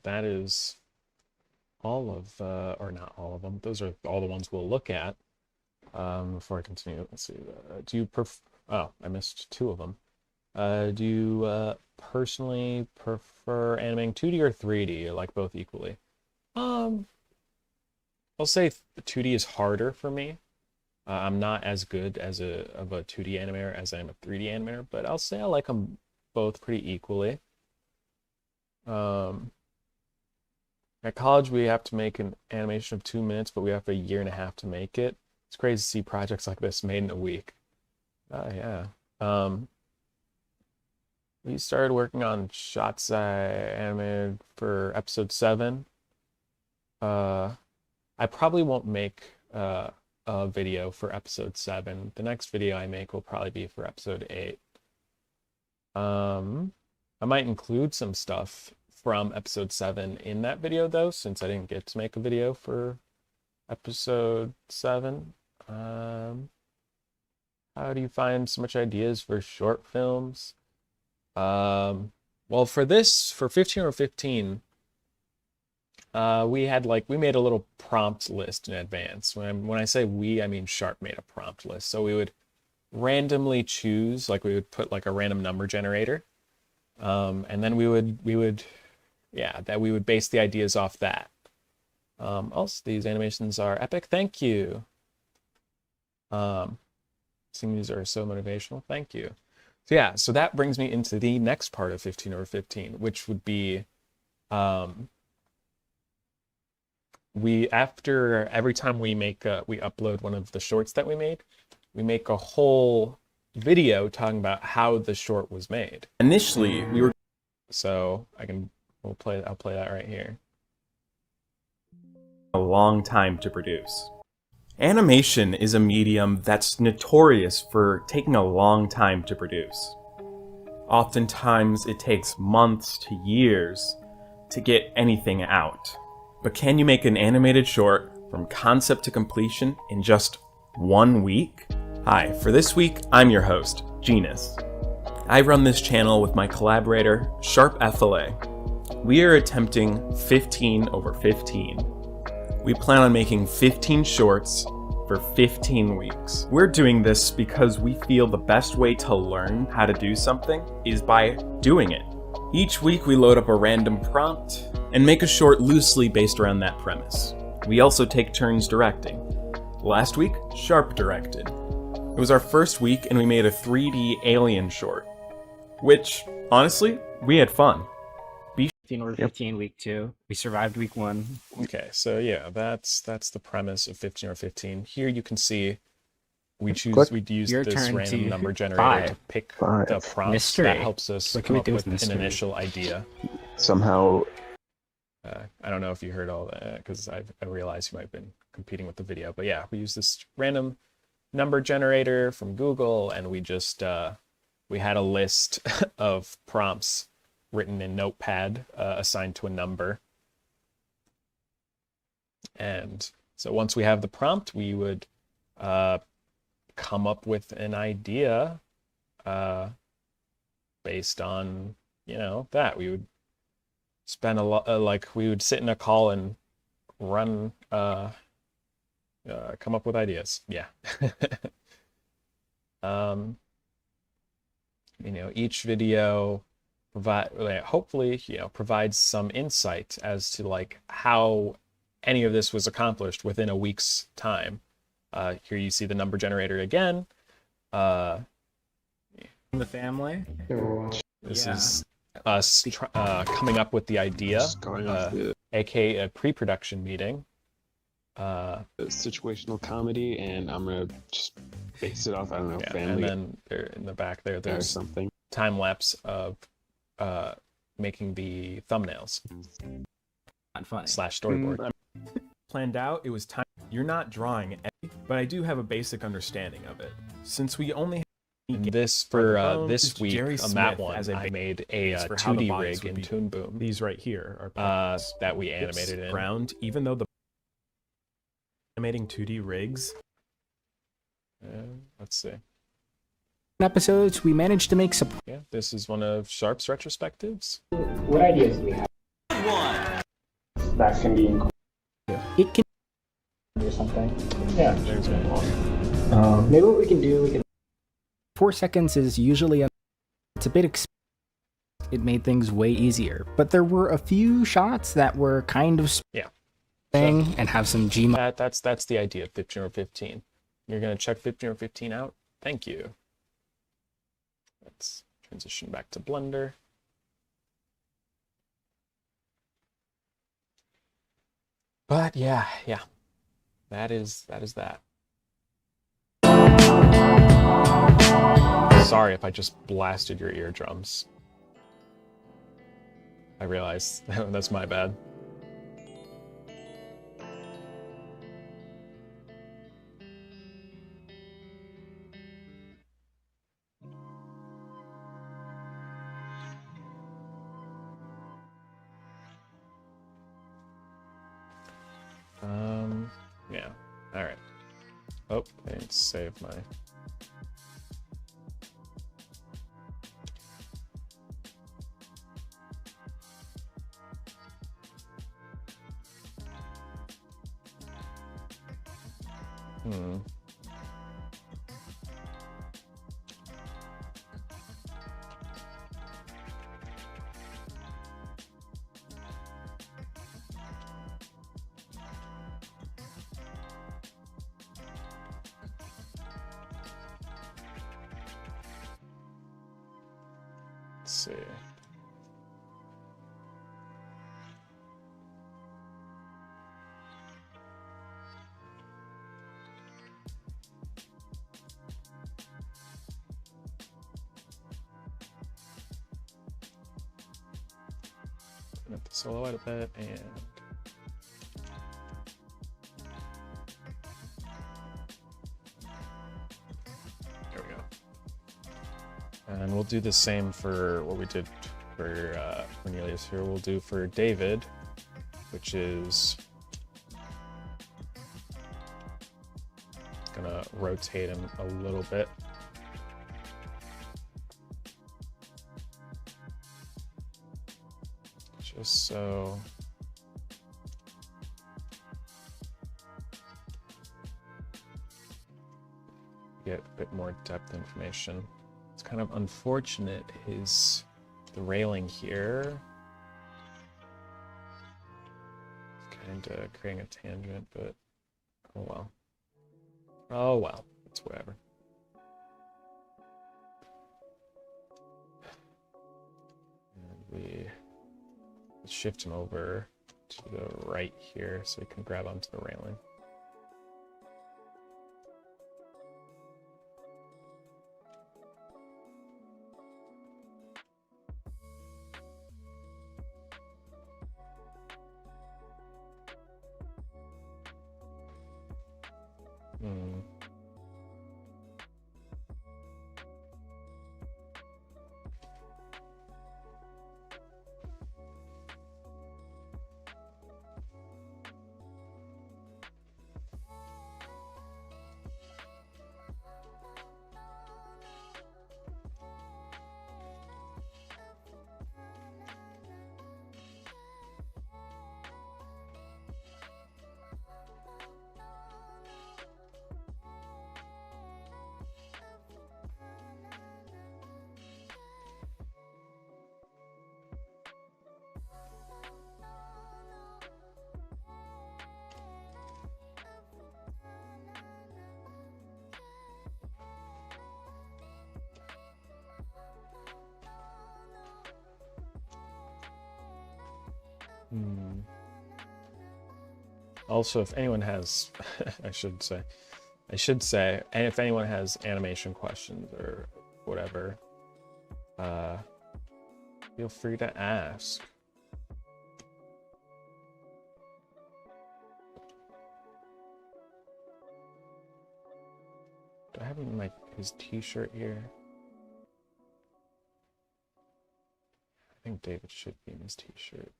that is all of, or not all of them. Those are all the ones we'll look at. Before I continue, let's see. Do you Oh, I missed two of them. Do you personally prefer animating 2D or 3D? Or like both equally? I'll say 2D is harder for me. I'm not as good as a 2D animator as I am a 3D animator, but I'll say I like them both pretty equally. At college, we have to make an animation of 2 minutes, but we have a year and a half to make it. It's crazy to see projects like this made in a week. Yeah. We started working on shots I animated for episode 7. I probably won't make a video for episode 7. The next video I make will probably be for episode 8. I might include some stuff from episode 7 in that video though, since I didn't get to make a video for episode 7. How do you find so much ideas for short films? Well, for 15 or 15, we made a little prompt list in advance. When I say we, I mean Sharp made a prompt list. So we would randomly choose, like we would put like a random number generator, and then we would base the ideas off that. Also, these animations are epic. Thank you. Seeing these are so motivational. Thank you. So yeah, so that brings me into the next part of 15 over 15, which would be after every time we upload one of the shorts that we made, we make a whole video talking about how the short was made. Initially, we were I'll play that right here. a long time to produce. Animation is a medium that's notorious for taking a long time to produce. Oftentimes, it takes months to years to get anything out. But can you make an animated short from concept to completion in just 1 week? Hi, for this week, I'm your host, Genus. I run this channel with my collaborator, Sharp FLA. We are attempting 15 over 15. We plan on making 15 shorts for 15 weeks. We're doing this because we feel the best way to learn how to do something is by doing it. Each week we load up a random prompt and make a short loosely based around that premise. We also take turns directing. Last week, Sharp directed. It was our first week and we made a 3D alien short, which, honestly, we had fun. 15 over 15 week 2. We survived week 1. Okay, so yeah, that's the premise of 15 or 15. Here you can see we'd use Your this turn random to number generator five. to pick Five. the prompts Mystery. that helps us What can come we up do with with an mystery? initial idea. Somehow, I don't know if you heard all that because I realized you might have been competing with the video, but yeah, we use this random number generator from Google, and we just we had a list of prompts written in Notepad assigned to a number. And so once we have the prompt, we would come up with an idea based on, that. We would spend a lot, we would sit in a call and run, come up with ideas. Yeah. Each video provides some insight as to how any of this was accomplished within a week's time. Here you see the number generator again. The family. This is us coming up with the idea, aka a pre-production meeting. Situational comedy, and I'm gonna just base it off, I don't know, family. And then in the back there's something. Time lapse of making the thumbnails Not funny. / storyboard. Planned out, it was time. You're not drawing, but I do have a basic understanding of it. Since we only This week Jerry on that Smith one, as a I made a for how the 2D bodies rig in would be. Toon Boom these right here are that we animated in. ground, even though the animating 2D rigs. Let's see. Episodes, we managed to make some. Yeah, this is one of Sharp's retrospectives. What ideas do we have? One. that can be included It can. or something. Yeah. There's one. Maybe what we can do, we can 4 seconds is usually it's a bit it made things way easier, but there were a few shots that were kind of Yeah. thing and have some G. That's the idea of 15 or 15. You're gonna check 15 or 15 out. Thank you. Let's transition back to Blender. But yeah. That is that. Sorry if I just blasted your eardrums. I realize that's my bad. Yeah. All right. Oh, I didn't save my. Let's see. Open up the silhouette a bit and there we go. And we'll do the same for what we did for Cornelius here. We'll do for David, which is gonna rotate him a little bit. Just so get a bit more depth information. It's kind of unfortunate the railing here is kind of creating a tangent, but oh well. Oh well, it's whatever. And we shift him over to the right here so he can grab onto the railing. Also, if anyone has, I should say, and if anyone has animation questions or whatever, feel free to ask. Do I have him in his t-shirt here? I think David should be in his t-shirt.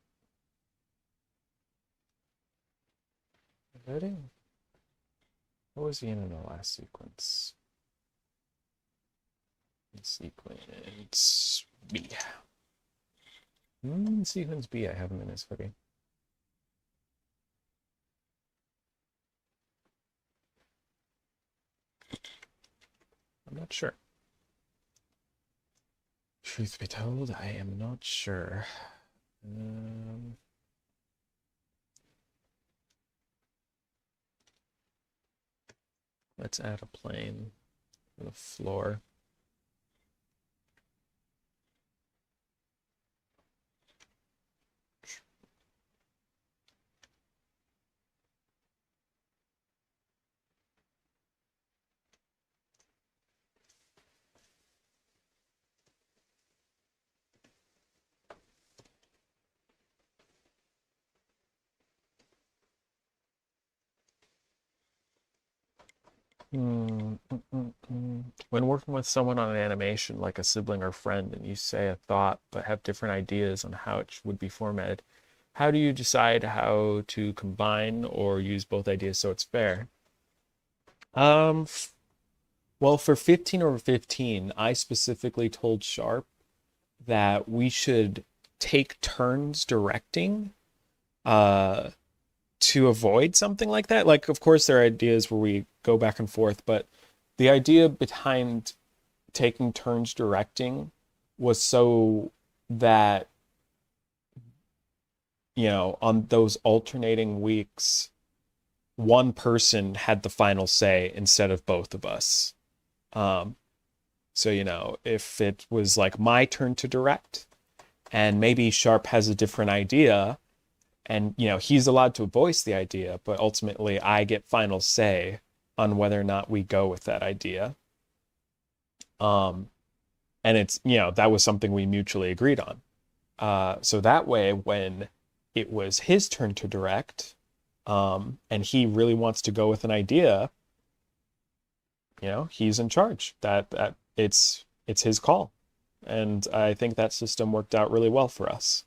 Loading? What was he in the last sequence? Sequence B. Sequence B, I have him in his hoodie. I'm not sure. Truth be told, I am not sure. Let's add a plane for the floor. When working with someone on an animation, like a sibling or friend, and you say a thought but have different ideas on how it would be formatted, how do you decide how to combine or use both ideas so it's fair? Well, for 15 over 15, I specifically told Sharp that we should take turns directing to avoid something like that. Like, of course, there are ideas where we go back and forth, but the idea behind taking turns directing was so that, you know, on those alternating weeks, one person had the final say instead of both of us. So, you know, if it was like my turn to direct and maybe Sharp has a different idea, and, you know, he's allowed to voice the idea, but ultimately I get final say on whether or not we go with that idea. And it's, you know, that was something we mutually agreed on. So that way, when it was his turn to direct, and he really wants to go with an idea, you know, he's in charge. That it's his call. And I think that system worked out really well for us.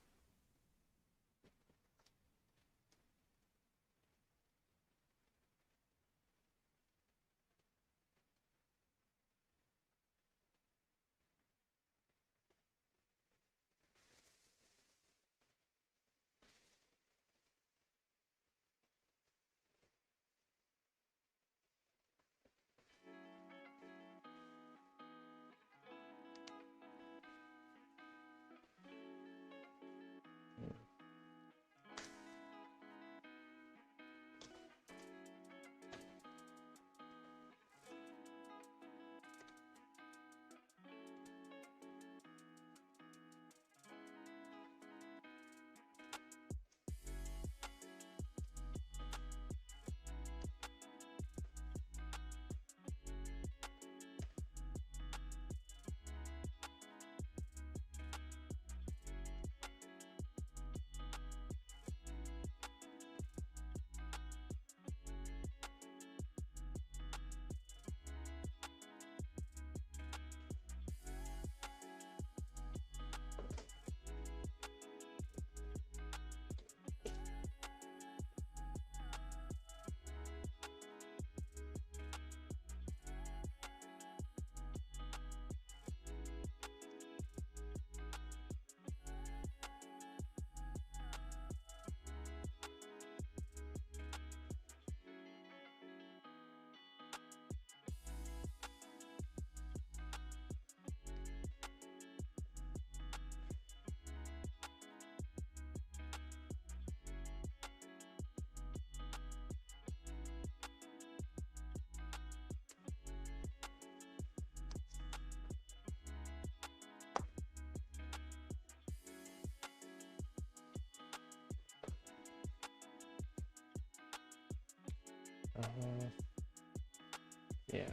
Yeah,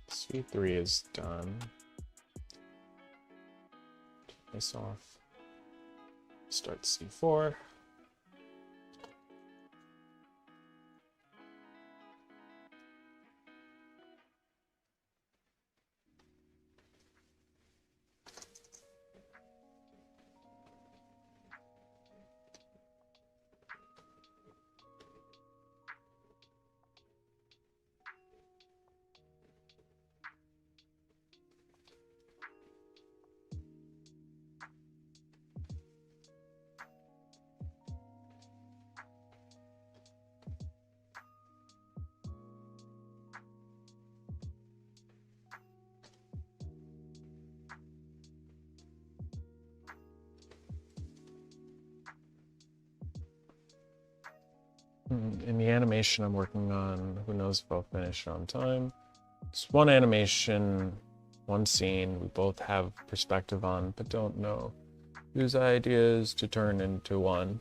C3 is done. Turn this off. Start C4. In the animation I'm working on, who knows if I'll finish it on time. It's one animation, one scene we both have perspective on, but don't know whose ideas to turn into one.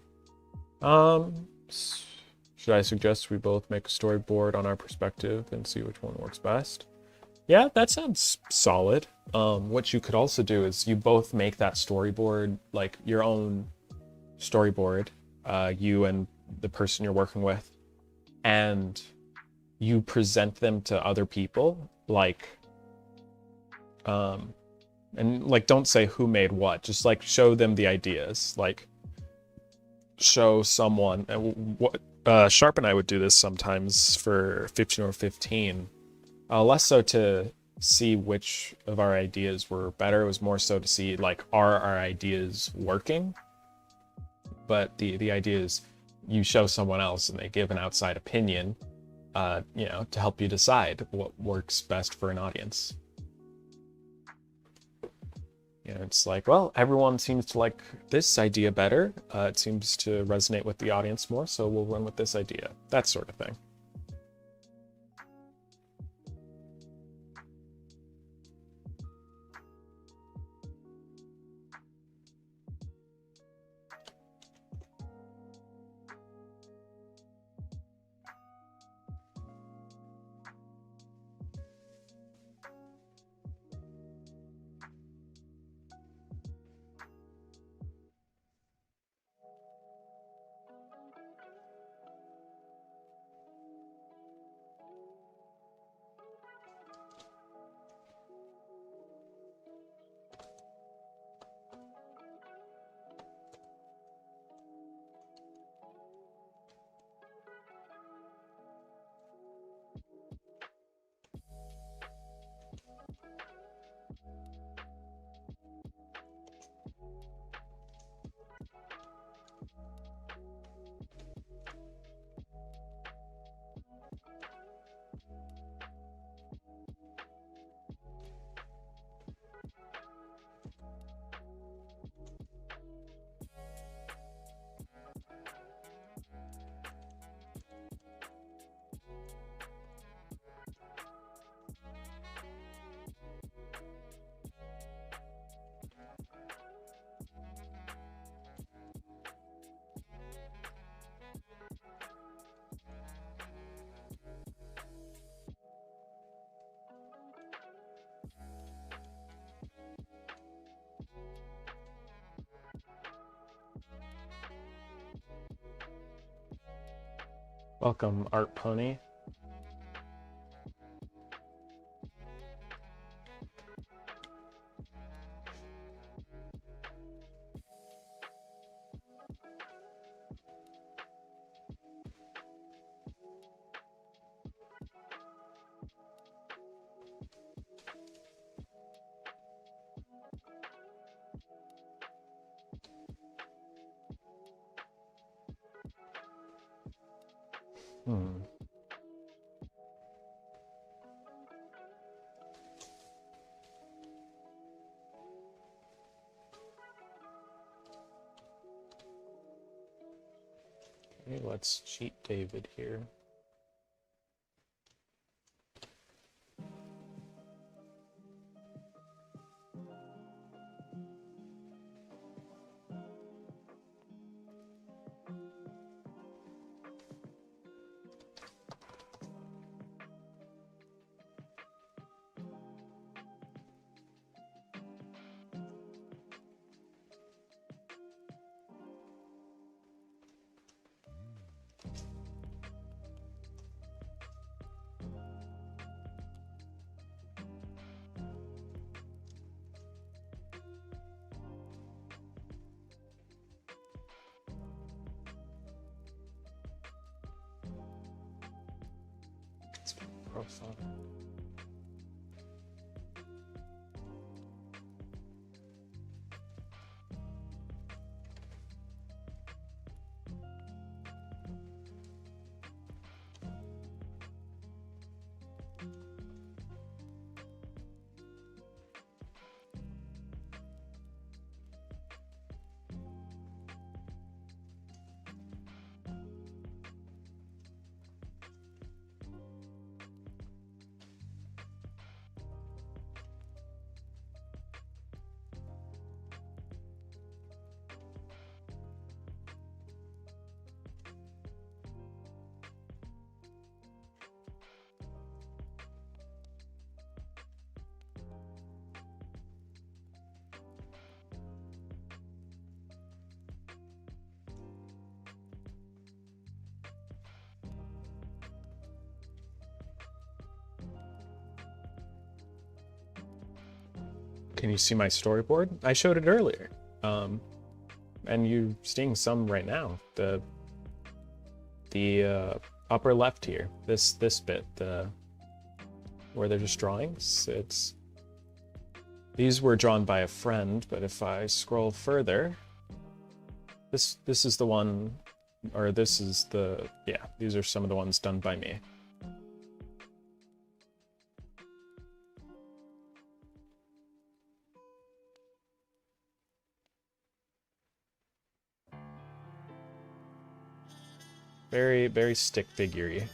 Should I suggest we both make a storyboard on our perspective and see which one works best? Yeah, that sounds solid. What you could also do is you both make that storyboard, like your own storyboard, you and the person you're working with, and you present them to other people, like, and like, don't say who made what, just like show them the ideas, like show someone, what, Sharp and I would do this sometimes for 15 or 15, less so to see which of our ideas were better, it was more so to see, like, are our ideas working? But the idea is you show someone else and they give an outside opinion, you know, to help you decide what works best for an audience. You know, it's like, well, everyone seems to like this idea better. It seems to resonate with the audience more, so we'll run with this idea. That sort of thing. Welcome, Art Pony. Okay, let's cheat David here. Profile. Can you see my storyboard? I showed it earlier. And you're seeing some right now. The upper left here, this bit, where they're just drawings. These were drawn by a friend, but if I scroll further, this is the one, or this is the, yeah, these are some of the ones done by me. Very, very stick figure-y.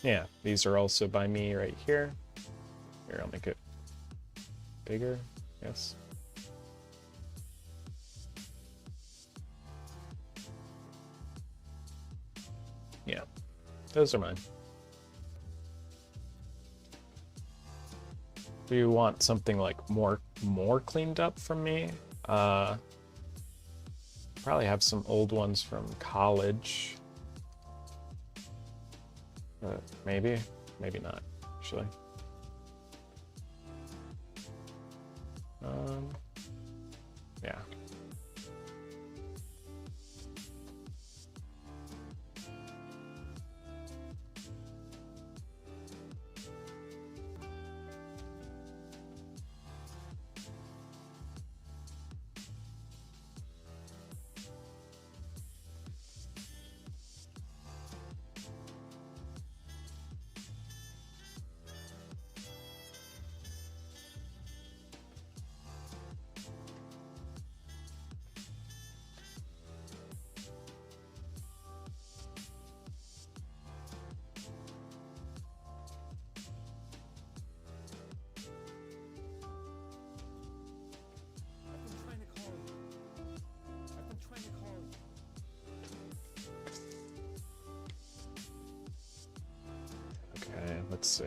Yeah, these are also by me right here. Here, I'll make it bigger. Yes. Yeah, those are mine. Do you want something like more cleaned up from me? Probably have some old ones from college. Maybe not, actually. Yeah. Okay, let's see.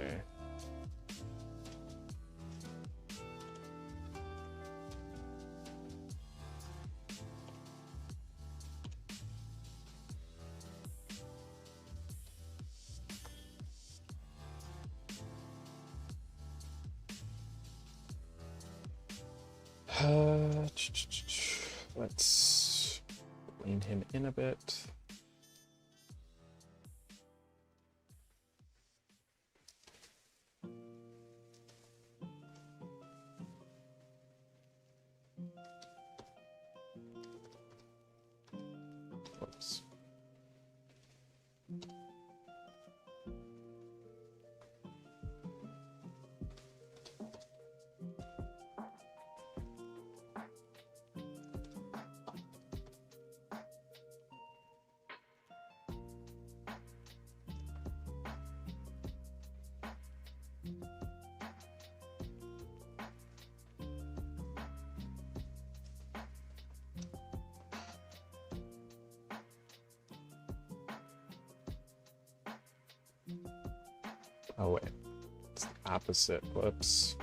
Let's lean him in a bit. Whoops. Oh wait, it's the opposite. Whoops.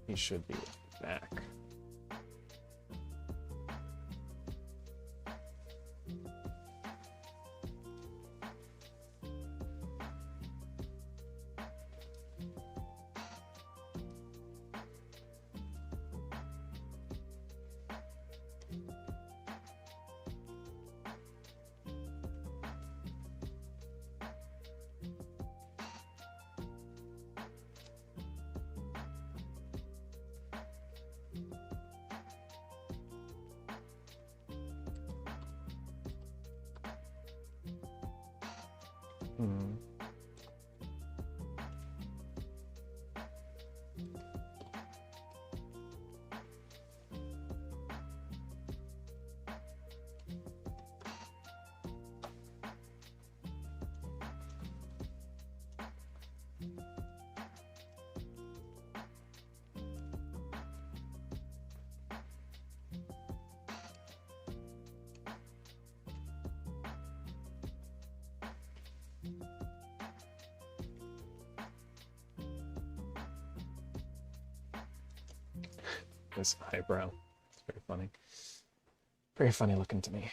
He should be back. Hmm. This eyebrow. It's very funny. Very funny looking to me.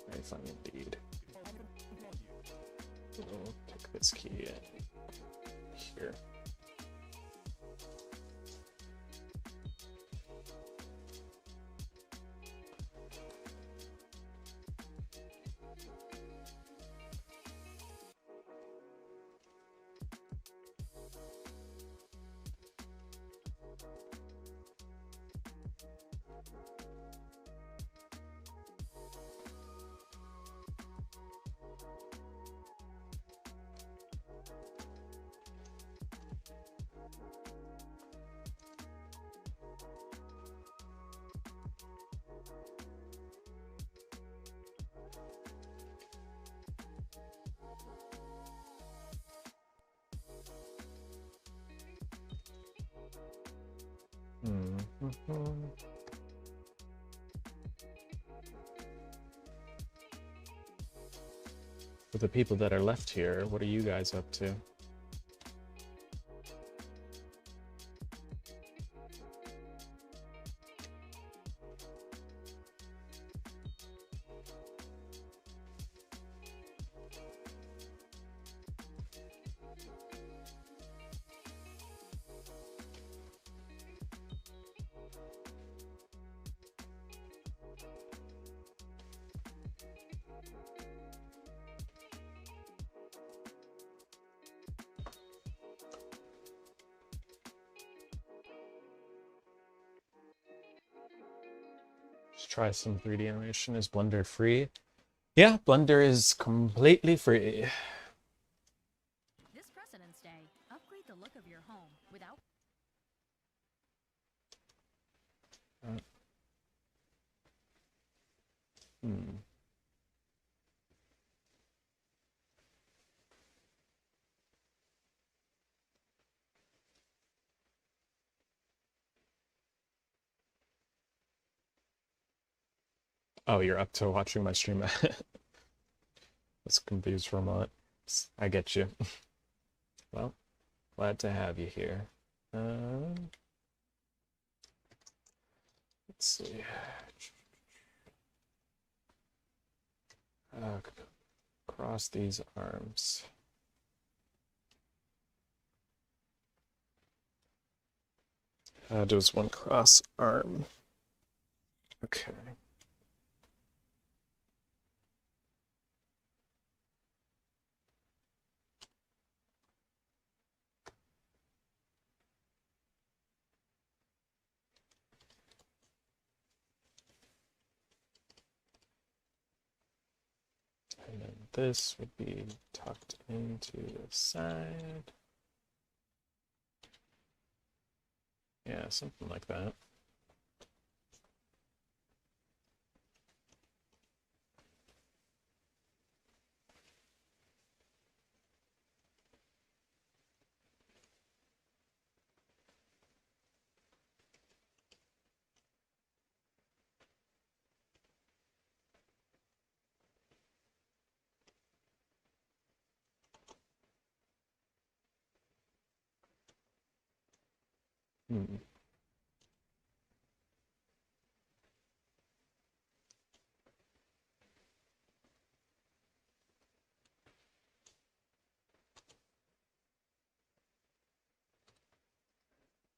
Very funny indeed. We'll pick this key in here. For the people that are left here, what are you guys up to? Try some 3D animation. Is Blender free? Yeah, Blender is completely free. This President's Day, upgrade the look of your home without... Oh, you're up to watching my stream. That's confused for a moment. I get you. Well, glad to have you here. Let's see. Cross these arms. How does one cross arm? Okay. And then this would be tucked into the side. Yeah, something like that.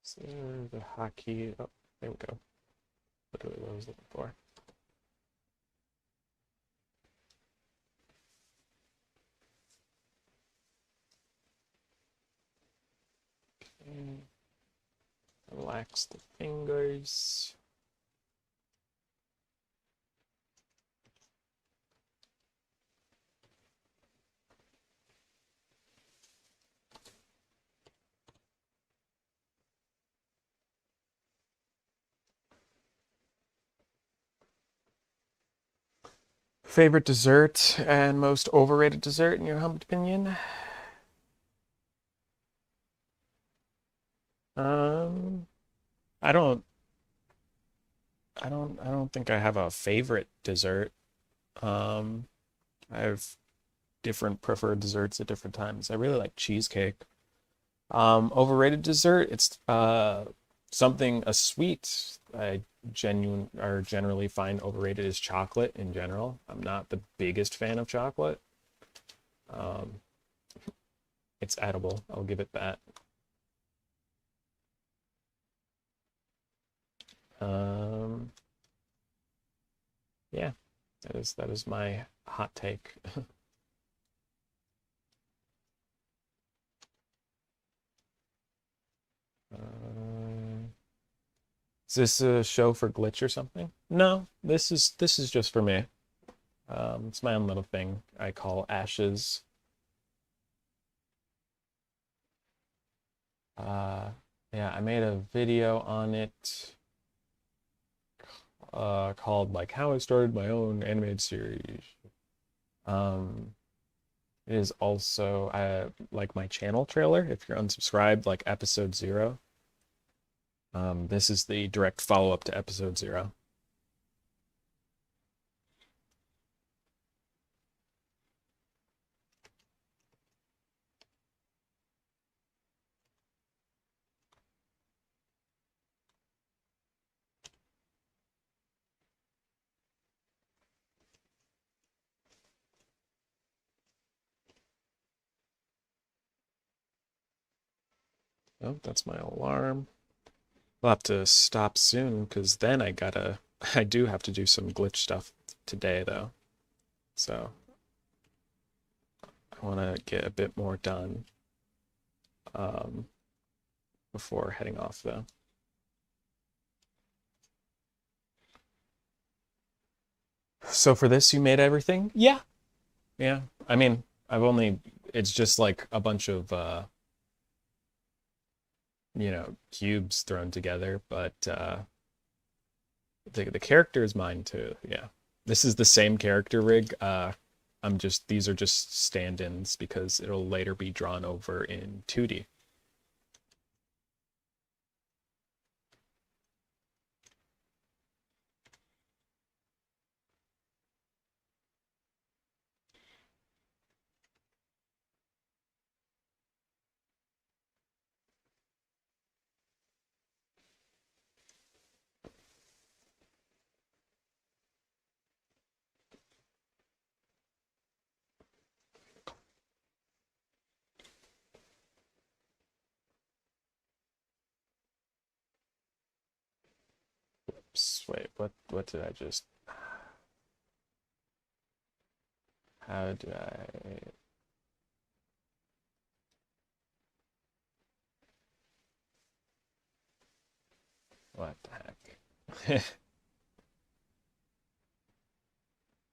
So the hotkey, oh, there we go. Literally what I was looking for. Okay. Relax the fingers. Favorite dessert and most overrated dessert in your humble opinion? Um, I don't, I don't think I have a favorite dessert. Um, I have different preferred desserts at different times. I really like cheesecake. Overrated dessert, it's something a sweet I generally find overrated is chocolate in general. I'm not the biggest fan of chocolate. Um, it's edible. I'll give it that. Um, yeah, that is my hot take. Uh, is this a show for Glitch or something? No, this is just for me. It's my own little thing I call Ashes. Uh, yeah, I made a video on it called like how I started my own animated series. Um, it is also like my channel trailer. If you're unsubscribed, like episode 0. This is the direct follow-up to episode 0. Oh, that's my alarm. I'll have to stop soon because then I do have to do some glitch stuff today though. So I want to get a bit more done um, before heading off though. So for this, you made everything? Yeah. Yeah. I mean, it's just like a bunch of, cubes thrown together, but the character is mine too. Yeah. This is the same character rig. These are just stand-ins because it'll later be drawn over in 2D. Oops, wait, what did I just, how do I, what the heck?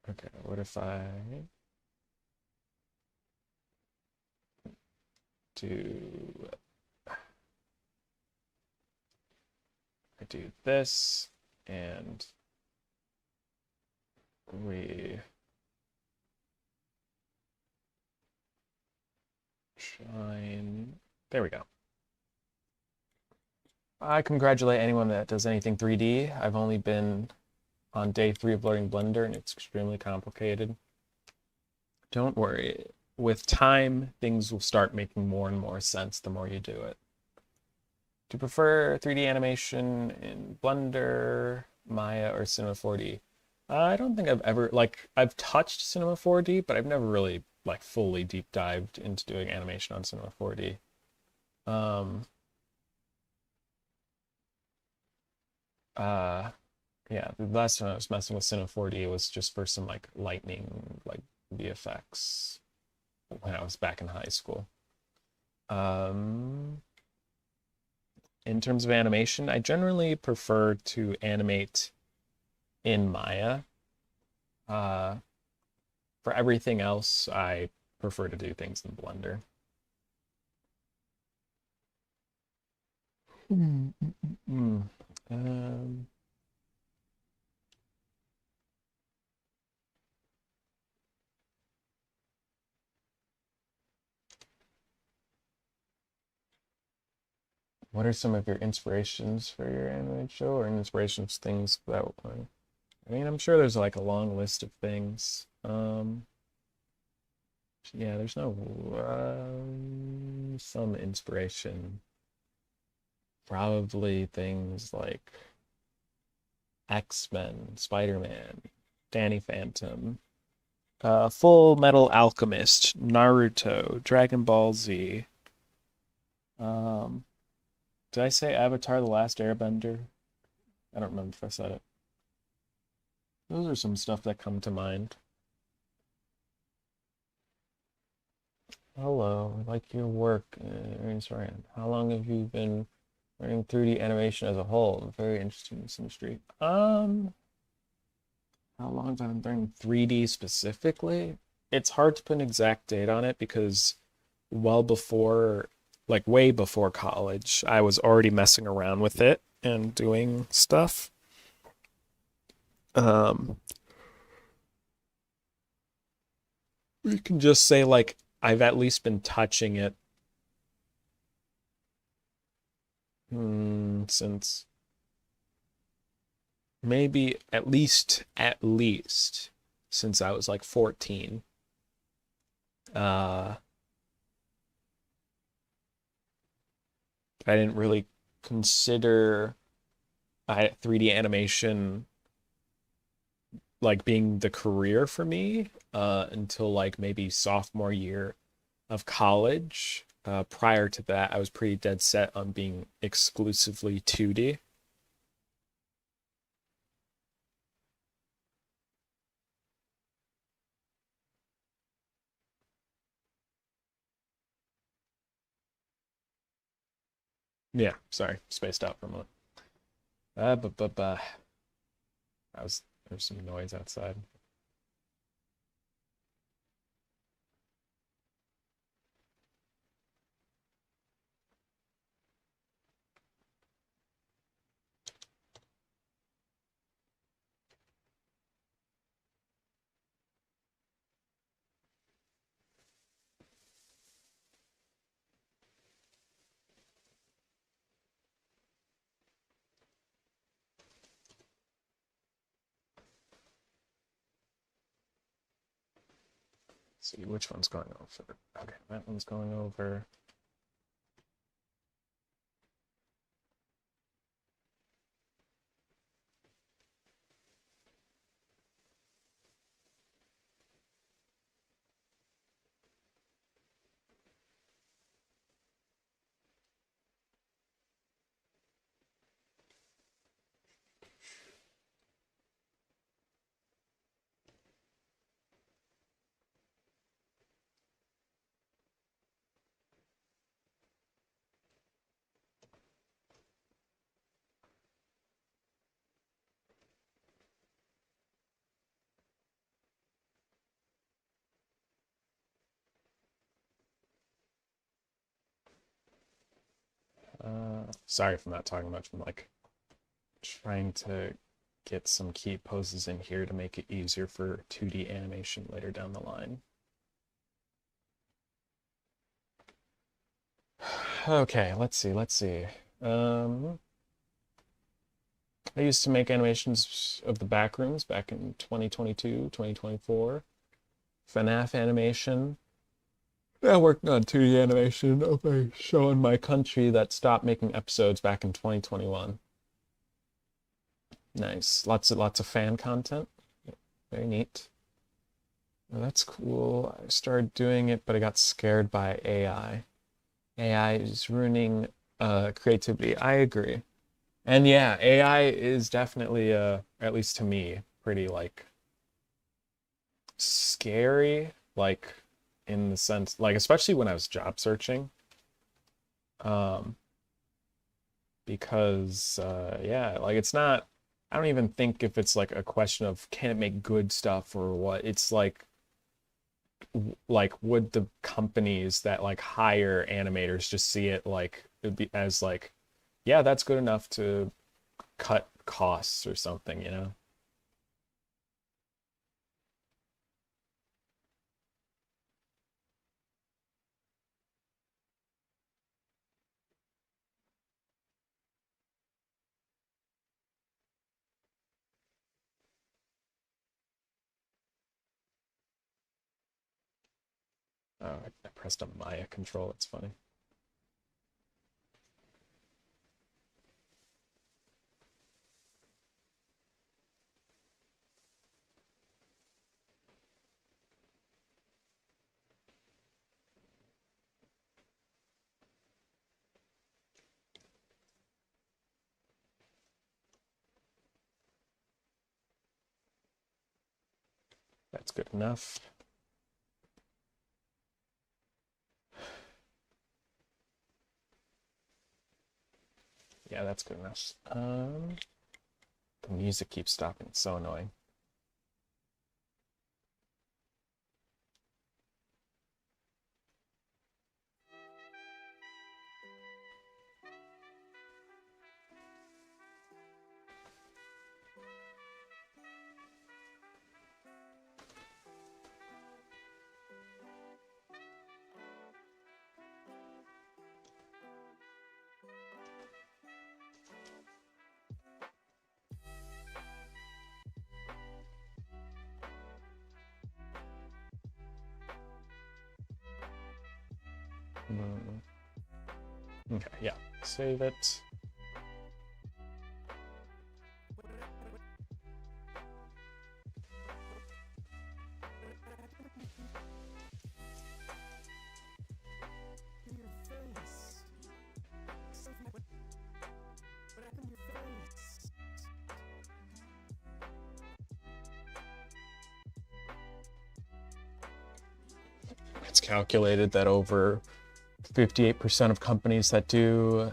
Okay, what if I do, I do this and we shine, there we go. I congratulate anyone that does anything 3D. I've only been on day 3 of learning Blender and it's extremely complicated. Don't worry. With time, things will start making more and more sense the more you do it. Do you prefer 3D animation in Blender, Maya, or Cinema 4D? I don't think I've ever, I've touched Cinema 4D, but I've never really, fully deep dived into doing animation on Cinema 4D. Um, yeah, the last time I was messing with Cinema 4D was just for some, lightning, VFX when I was back in high school. Um, in terms of animation, I generally prefer to animate in Maya. For everything else, I prefer to do things in Blender. Um, What are some of your inspirations for your animated show, or inspirations things that I mean, I'm sure there's like a long list of things. Yeah, there's no some inspiration. Probably things like X-Men, Spider-Man, Danny Phantom, Full Metal Alchemist, Naruto, Dragon Ball Z. Did I say Avatar: The Last Airbender? I don't remember if I said it. Those are some stuff that come to mind. Hello, I like your work, sorry. How long have you been learning 3D animation as a whole? I'm very interested in this industry. How long have I been learning 3D specifically? It's hard to put an exact date on it because well before, like way before college, I was already messing around with it and doing stuff. We can just say like I've at least been touching it since maybe at least since I was like 14. I didn't really consider 3D animation like being the career for me until like maybe sophomore year of college. Prior to that, I was pretty dead set on being exclusively 2D. Yeah, sorry, spaced out for a moment. But there's some noise outside. Let's see which one's going over. Okay, that one's going over. Sorry if I'm not talking much. I'm like trying to get some key poses in here to make it easier for 2D animation later down the line. Okay, let's see. I used to make animations of the back rooms back in 2022, 2024. FNAF animation. I worked on 2D animation of a show in my country that stopped making episodes back in 2021. Nice. Lots of fan content. Very neat. Well, that's cool. I started doing it, but I got scared by AI. AI is ruining creativity. I agree. And yeah, AI is definitely at least to me, pretty like scary, like in the sense like especially when I was job searching. Um because yeah, like it's not I don't even think if it's like a question of can it make good stuff or what. It's like would the companies that like hire animators just see it like it'd be as like yeah, that's good enough to cut costs or something, you know? Oh, I pressed a Maya control. It's funny. That's good enough. Yeah, that's good enough. The music keeps stopping. It's so annoying. Okay, yeah. Save it. It's calculated that over 58% of companies that do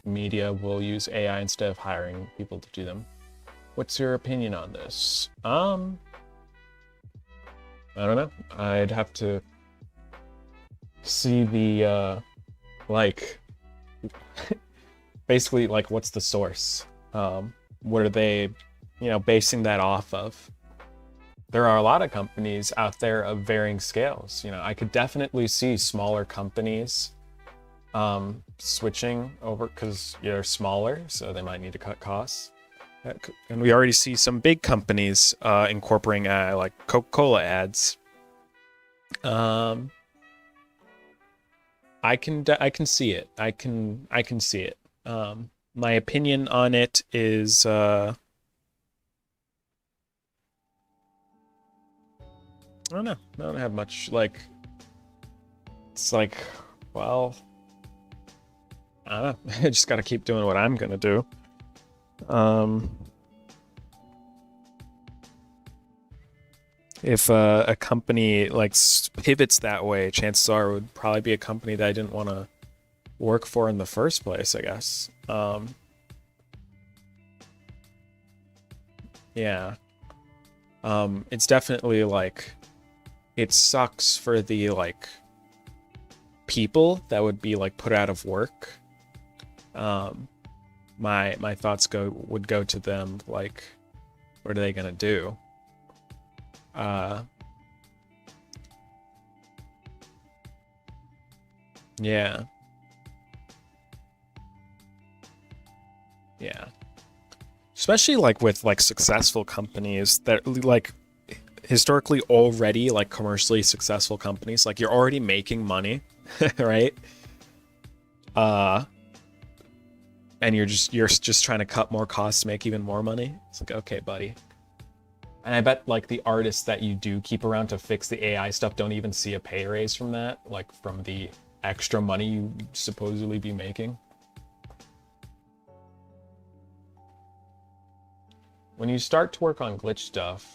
media will use AI instead of hiring people to do them. What's your opinion on this? I don't know. I'd have to see the like basically like what's the source? What are they, basing that off of? There are a lot of companies out there of varying scales. I could definitely see smaller companies switching over because they're smaller, so they might need to cut costs. And we already see some big companies incorporating like Coca-Cola ads. I can see it. I can see it. My opinion on it is I don't know. I don't have much, it's like, well, I don't know. I just gotta keep doing what I'm gonna do. If a company pivots that way, chances are it would probably be a company that I didn't want to work for in the first place, I guess. Yeah. It's definitely it sucks for the people that would be put out of work. My thoughts would go to them, what are they gonna do? Yeah. Yeah. Especially with successful companies that historically already commercially successful companies, you're already making money, right? And you're just trying to cut more costs to make even more money. It's okay, buddy. And I bet the artists that you do keep around to fix the AI stuff don't even see a pay raise from that, from the extra money you supposedly be making. When you start to work on glitch stuff,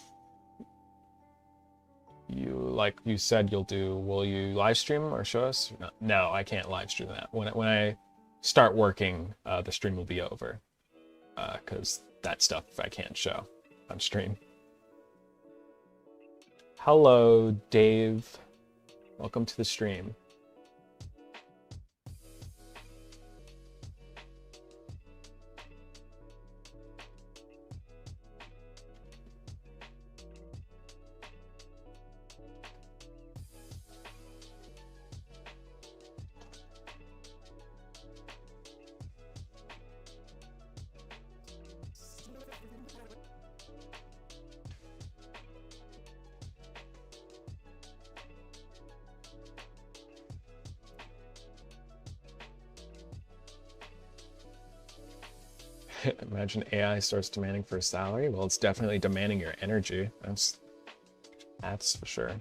you said will you live stream or show us? No, I can't live stream that. When I start working, the stream will be over. Because that stuff I can't show on stream. Hello, Dave. Welcome to the stream. Imagine AI starts demanding for a salary. Well, it's definitely demanding your energy. That's for sure.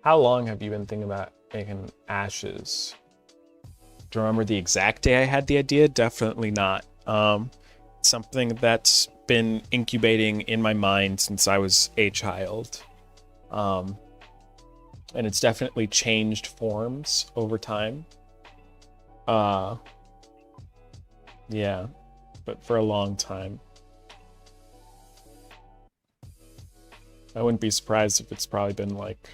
How long have you been thinking about making ashes? Do you remember the exact day I had the idea? Definitely not. Something that's been incubating in my mind since I was a child. And it's definitely changed forms over time. Yeah, but for a long time. I wouldn't be surprised if it's probably been like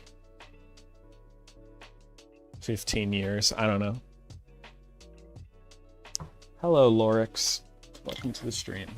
15 years. I don't know. Hello, Lorix. Welcome to the stream.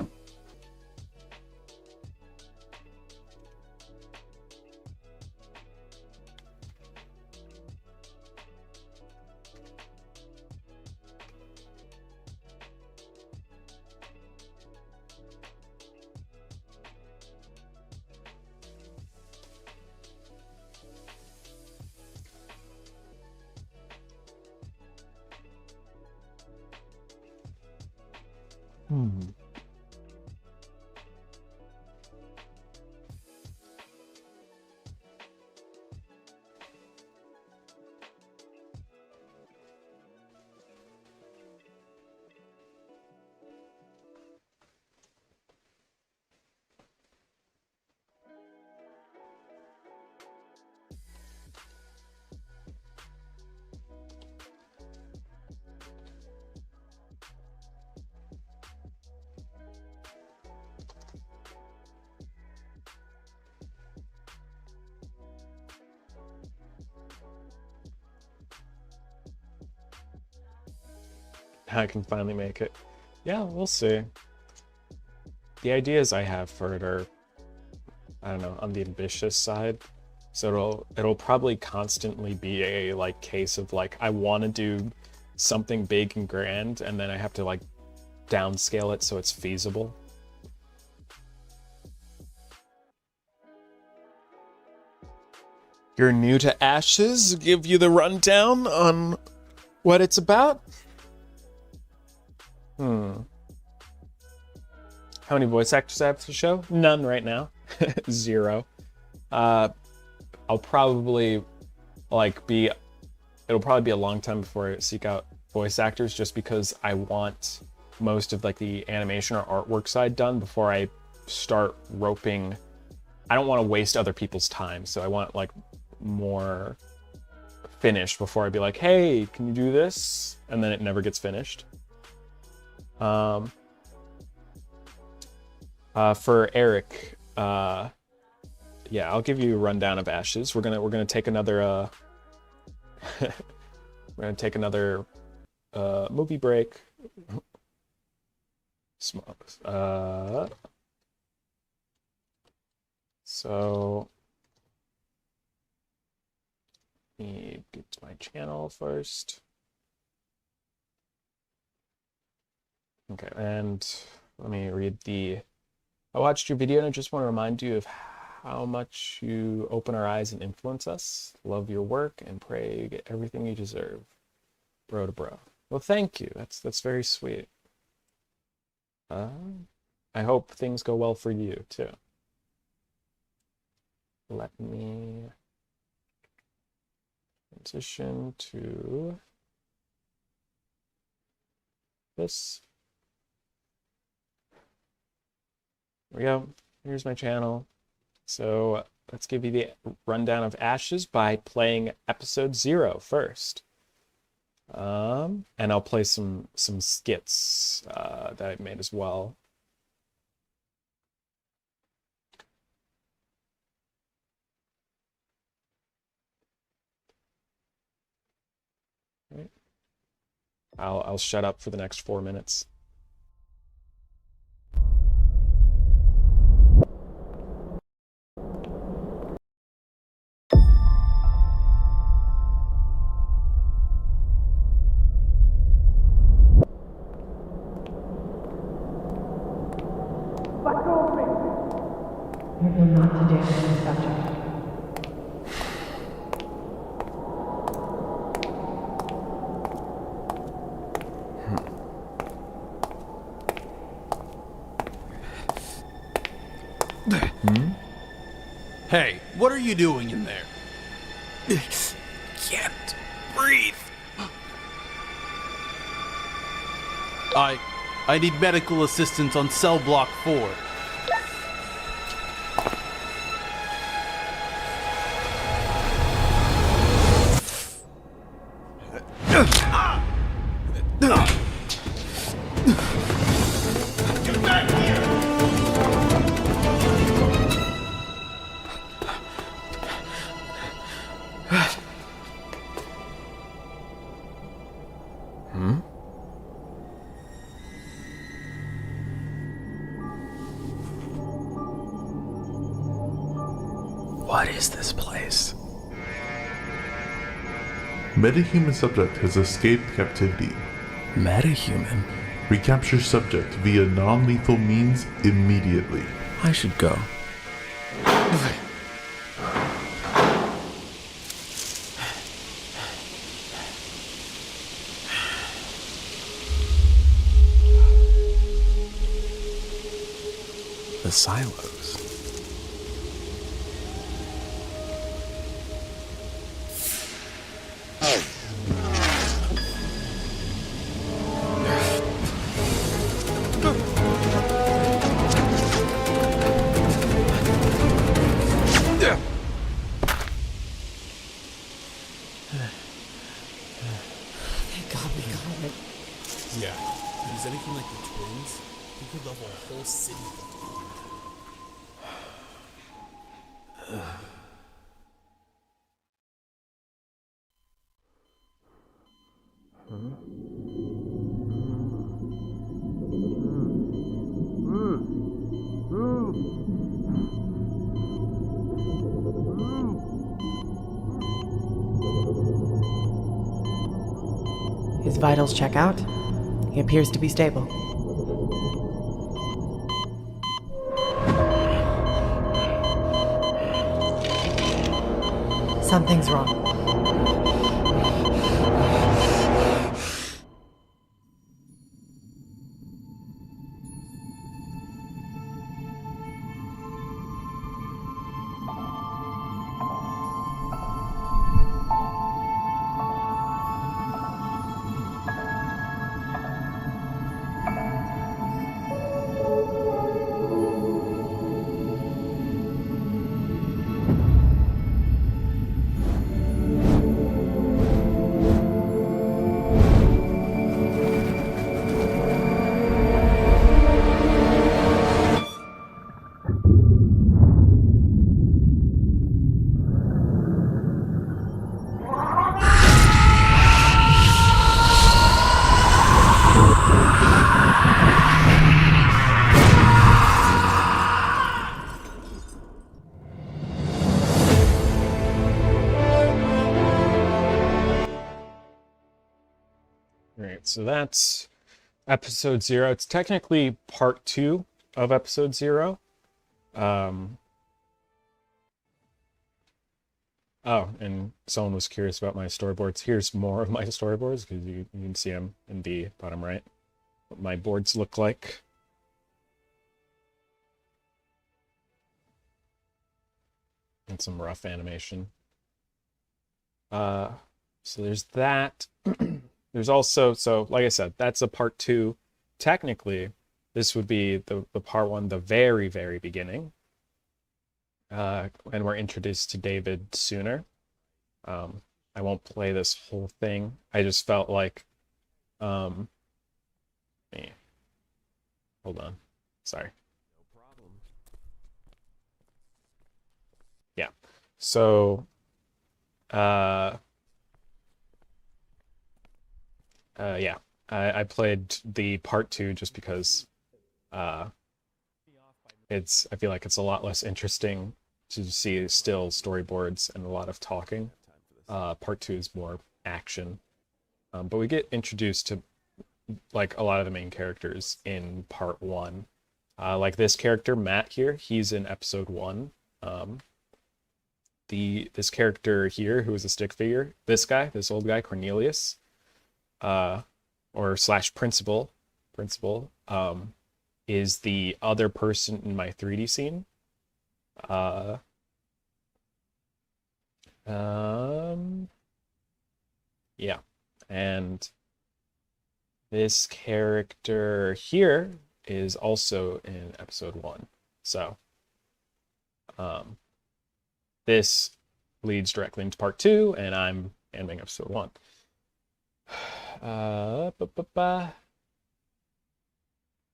I can finally make it. Yeah, we'll see. The ideas I have for it are, I don't know, on the ambitious side. So it'll probably constantly be a like case of like I want to do something big and grand, and then I have to like downscale it so it's feasible. You're new to Ashes? Give you the rundown on what it's about? How many voice actors I have for the show? None right now. 0. I'll probably it'll probably be a long time before I seek out voice actors, just because I want most of like the animation or artwork side done before I start roping. I don't want to waste other people's time, so I want like more finished before I'd be like, hey, can you do this? And then it never gets finished. For Eric, yeah, I'll give you a rundown of Ashes. We're gonna take another we're gonna take another movie break. So let me get to my channel first. Okay, and let me read I watched your video and I just want to remind you of how much you open our eyes and influence us. Love your work and pray you get everything you deserve. Bro to bro. Well, thank you. That's very sweet. I hope things go well for you too. Let me transition to this. There we go. Here's my channel. So let's give you the rundown of Ashes by playing episode 0 first. And I'll play some skits that I've made as well. Right. I'll shut up for the next 4 minutes. Careful not to damage the subject. What are you doing in there? Can't breathe. I need medical assistance on cell block 4. Get back here! What is this place? Metahuman subject has escaped captivity. Metahuman? Recapture subject via non-lethal means immediately. I should go. The silos. Thank God we got it. Yeah. If it was anything like the twins, we could level a whole city. His vitals check out. He appears to be stable. Something's wrong. Alright, so that's episode 0. It's technically part 2 of episode 0. Oh, and someone was curious about my storyboards. Here's more of my storyboards, because you can see them in the bottom right. What my boards look like. And some rough animation. So there's that. There's also, so like I said, that's a part 2. Technically, this would be the part 1, the very, very beginning. And we're introduced to David sooner. I won't play this whole thing. I just felt like, hold on, sorry. No problem. Yeah, so, yeah, I played the part 2 just because, I feel like it's a lot less interesting to see still storyboards and a lot of talking. Part 2 is more action. But we get introduced to like a lot of the main characters in part 1. Like this character, Matt here, he's in episode 1. This character here, who is a stick figure, this old guy, Cornelius, or slash principal, is the other person in my 3D scene. Yeah, and this character here is also in episode 1. So, this leads directly into part 2, and I'm ending episode 1.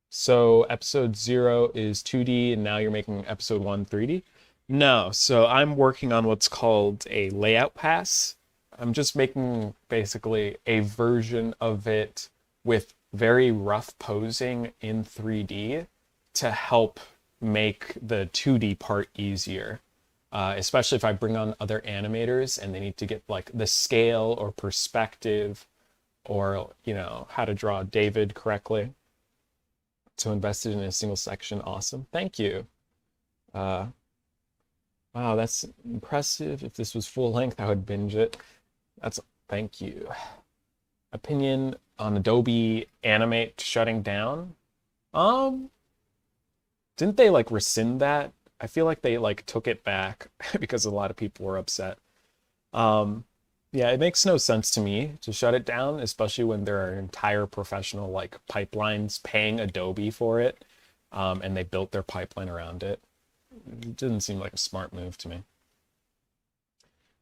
So episode 0 is 2D, and now you're making episode 1 3D? No, so I'm working on what's called a layout pass. I'm just making basically a version of it with very rough posing in 3D to help make the 2D part easier. Especially if I bring on other animators and they need to get like the scale or perspective or, you know, how to draw David correctly. So invested in a single section. Awesome. Thank you. Wow, that's impressive. If this was full length, I would binge it. Thank you. Opinion on Adobe Animate shutting down? Didn't they like rescind that? I feel like they like took it back because a lot of people were upset. Yeah, it makes no sense to me to shut it down, especially when there are entire professional like pipelines paying Adobe for it, and they built their pipeline around it. It didn't seem like a smart move to me.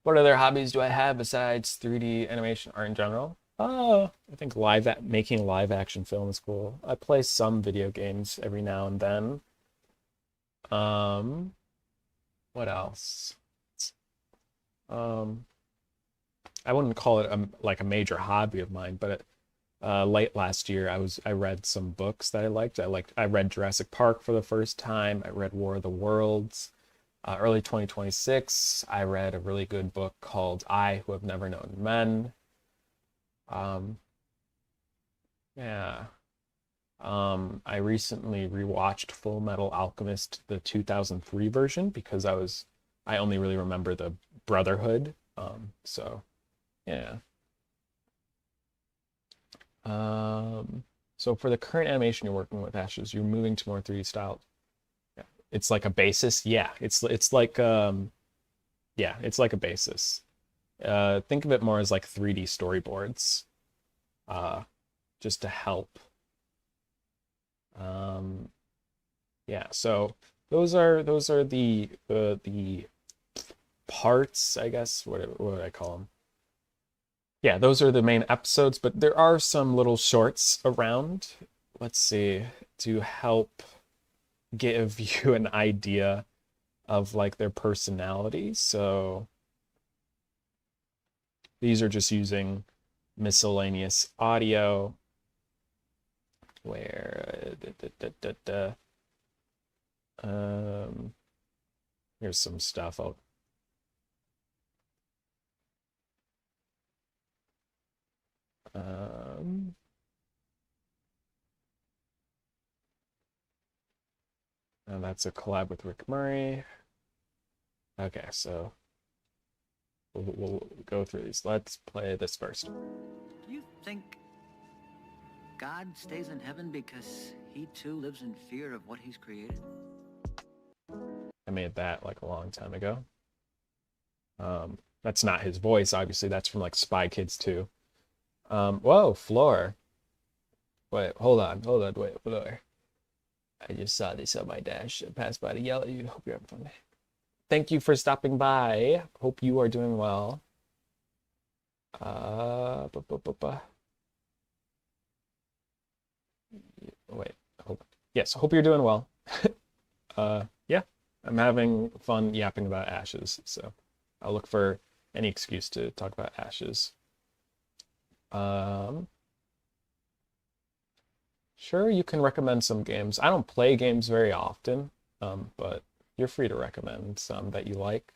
What other hobbies do I have besides 3D animation art in general? I think making live action film is cool. I play some video games every now and then. What else? I wouldn't call it like a major hobby of mine, but late last year I read some books that I liked. I read Jurassic Park for the first time. I read War of the Worlds. Early 2026, I read a really good book called I Who Have Never Known Men. Yeah. I recently rewatched Full Metal Alchemist, the 2003 version, because I only really remember the Brotherhood. So yeah. So for the current animation you're working with, Ashes, you're moving to more 3D style. Yeah. It's like a basis. Yeah, it's like yeah, it's like a basis. Think of it more as like 3D storyboards. Just to help. Yeah, so those are the parts, I guess. What would I call them? Yeah, those are the main episodes, but there are some little shorts around. Let's see, to help give you an idea of like their personality. So these are just using miscellaneous audio. Where here's some stuff. And that's a collab with Rick Murray. Okay, so we'll go through these. Let's play this first. Do you think God stays in heaven because he too lives in fear of what he's created? I made that like a long time ago. That's not his voice, obviously. That's from like Spy Kids 2. Whoa, Floor. Wait, hold on, wait, Floor. I just saw this on my dash. I passed by to yell at you. Hope you're having fun. Thank you for stopping by. Hope you are doing well. Wait, yes, hope you're doing well. Yeah, I'm having fun yapping about Ashes, so I'll look for any excuse to talk about Ashes. Sure, you can recommend some games. I don't play games very often, but you're free to recommend some that you like.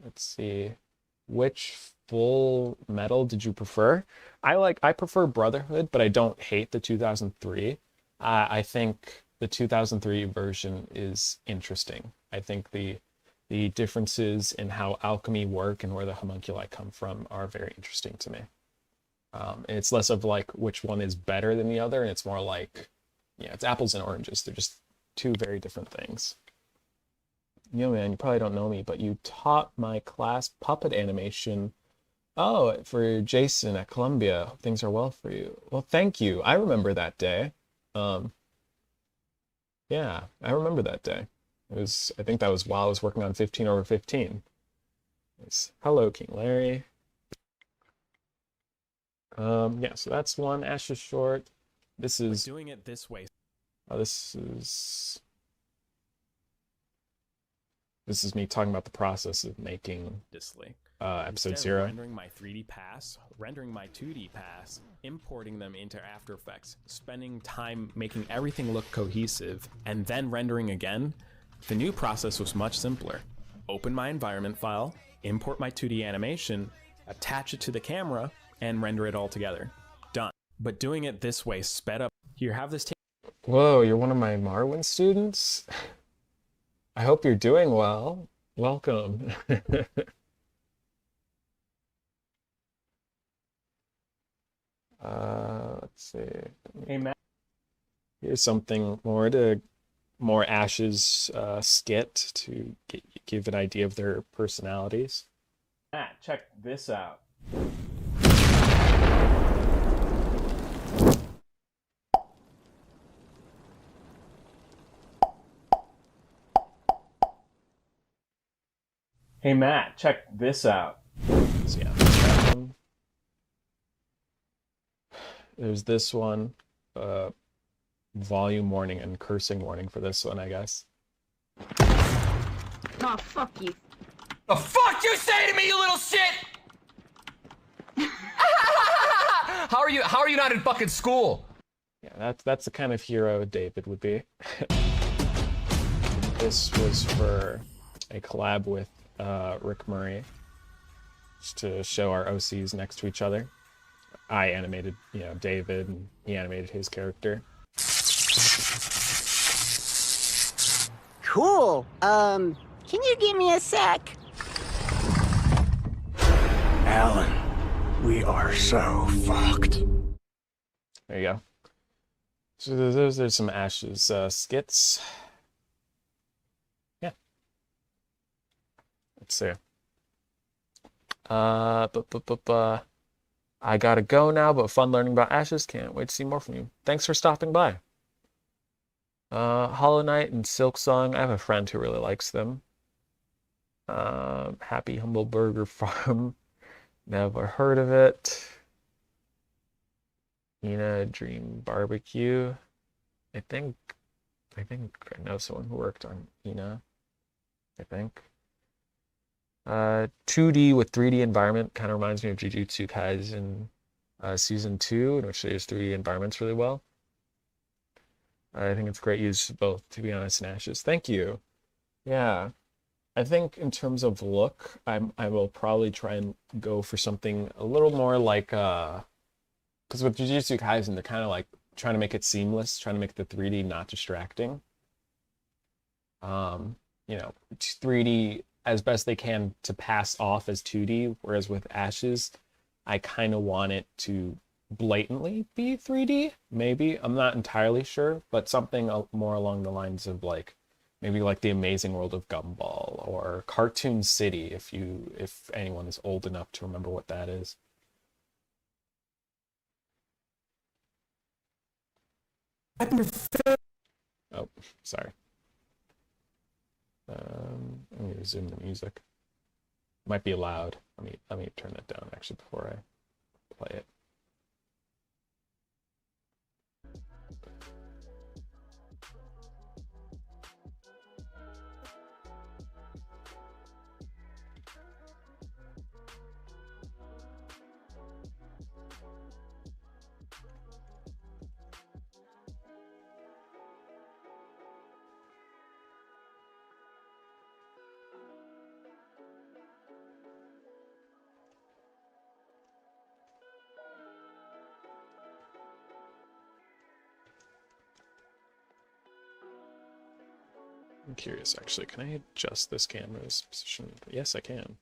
Let's see. Which Full Metal did you prefer? I prefer Brotherhood, but I don't hate the 2003. I think the 2003 version is interesting. I think the differences in how alchemy work and where the homunculi come from are very interesting to me. And it's less of like which one is better than the other, and it's more like, yeah, it's apples and oranges. They're just two very different things. Yo, man, you probably don't know me, but you taught my class puppet animation. Oh, for Jason at Columbia. Things are well for you. Well, thank you. I remember that day. Um, yeah, I remember that day. It was, I think that was while I was working on 15 over 15. Hello, King Larry. Yeah, so that's one Ash's short. This is doing it this way. Oh, this is me talking about the process of making episode 0. Rendering my 3D pass, rendering my 2D pass, importing them into After Effects, spending time making everything look cohesive, and then rendering again, the new process was much simpler. Open my environment file, import my 2D animation, attach it to the camera, and render it all together. Done. But doing it this way sped up. Here, have this. Whoa, you're one of my Marwin students? I hope you're doing well. Welcome. Let's see. Hey, Matt. Here's something more Ash's skit to give an idea of their personalities. Matt, check this out. Hey Matt, check this out. So yeah, there's this one, volume warning and cursing warning for this one, I guess. Oh, fuck you. The fuck you say to me, you little shit? How are you not in fucking school? Yeah, that's the kind of hero David would be. This was for a collab with Rick Murray, just to show our OCs next to each other. I animated, David, and he animated his character. Cool. Can you give me a sec? Alan, we are so fucked. There you go. So there's some Ash's skits. Yeah. Let's see. I gotta go now, but fun learning about Ashes. Can't wait to see more from you. Thanks for stopping by. Hollow Knight and Silk Song. I have a friend who really likes them. Happy Humble Burger Farm. Never heard of it. Ina Dream Barbecue. I think I know someone who worked on Ina. I think. 2D with 3D environment kind of reminds me of Jujutsu Kaisen Season 2, in which they use 3D environments really well. I think it's great use of both, to be honest, in Ashes. Thank you. Yeah. I think in terms of look, I will probably try and go for something a little more like, because with Jujutsu Kaisen, they're kind of like trying to make it seamless, trying to make the 3D not distracting. 3D as best they can to pass off as 2D, whereas with Ashes, I kind of want it to blatantly be 3D, maybe. I'm not entirely sure, but something more along the lines of like, maybe like The Amazing World of Gumball or Cartoon City, if anyone is old enough to remember what that is. Oh, sorry. Let me resume the music. Might be loud. Let me turn that down actually before I play it. I'm curious, actually, can I adjust this camera's position? Yes, I can.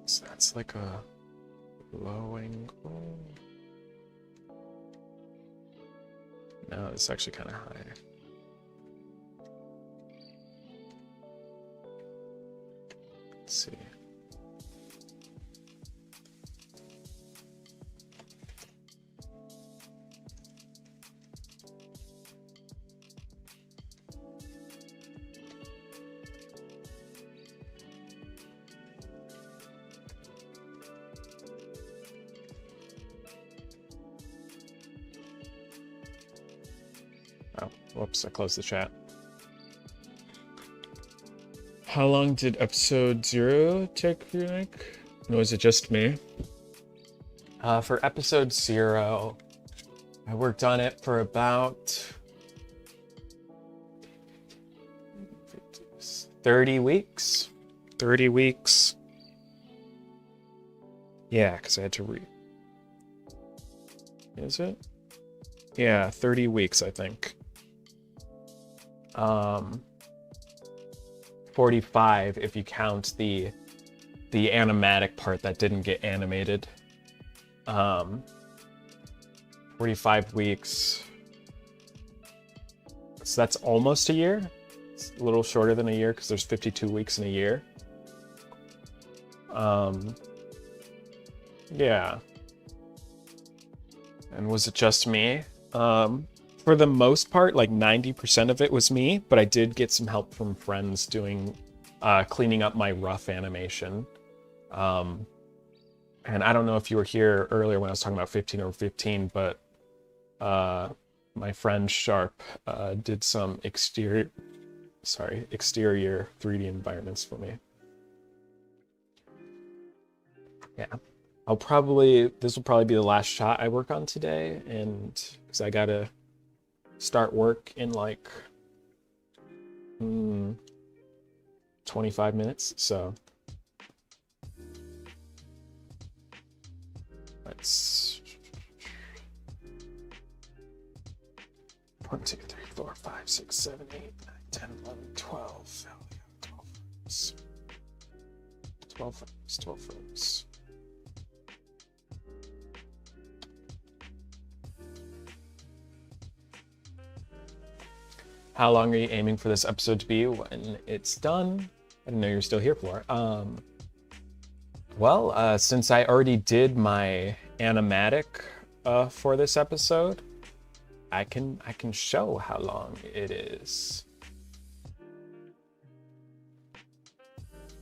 So that's like a low angle. No, it's actually kind of high. Let's see. Oh, whoops, I closed the chat. How long did episode 0 take you, Nick? No, was it just me? For episode 0, I worked on it for about 30 weeks. 30 weeks. Yeah, because I had to read. Is it? Yeah, 30 weeks, I think. 45 if you count the animatic part that didn't get animated. 45 weeks. So that's almost a year. It's a little shorter than a year because there's 52 weeks in a year. Yeah. And was it just me? For the most part, like 90% of it was me, but I did get some help from friends doing, cleaning up my rough animation. And I don't know if you were here earlier when I was talking about 15 over 15, but my friend Sharp did some exterior 3D environments for me. Yeah. This will probably be the last shot I work on today, and because I gotta start work in like 25 minutes, so let's 1, 2, 3, 4, 5, 6, 7, 8, 9, 10, 11, 12. 12 frames, 12 frames. How long are you aiming for this episode to be when it's done? I didn't know you were still here for. Well, since I already did my animatic for this episode, I can show how long it is.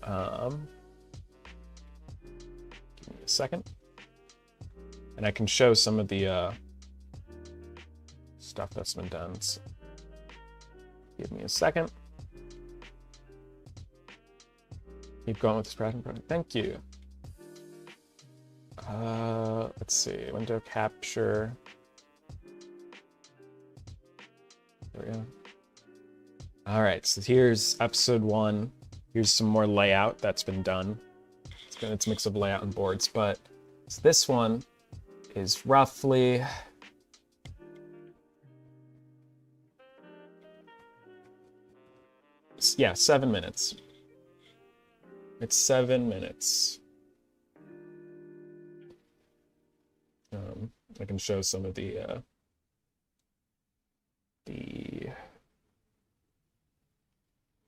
Give me a second, and I can show some of the stuff that's been done. So give me a second. Keep going with this project. Thank you. Let's see. Window capture. There we go. All right. So here's episode 1. Here's some more layout that's been done. It's a mix of layout and boards, but this one is roughly. Yeah, 7 minutes. It's 7 minutes. I can show some of the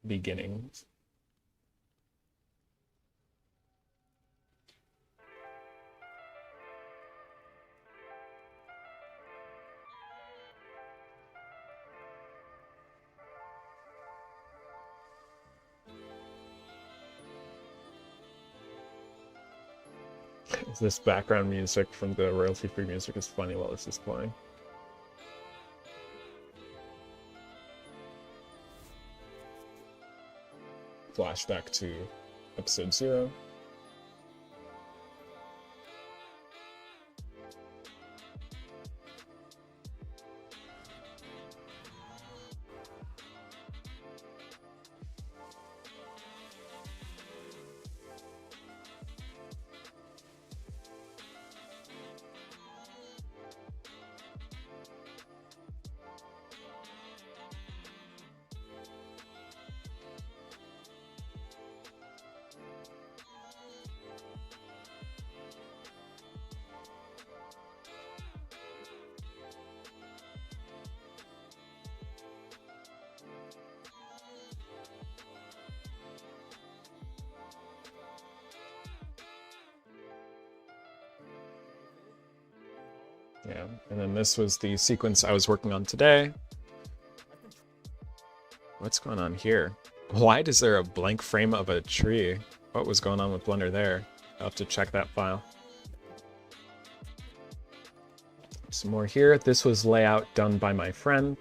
beginnings. This background music from the royalty-free music is funny while this is playing. Flashback to episode 0. Yeah, and then this was the sequence I was working on today. What's going on here? Why is there a blank frame of a tree? What was going on with Blender there? I'll have to check that file. Some more here. This was layout done by my friend.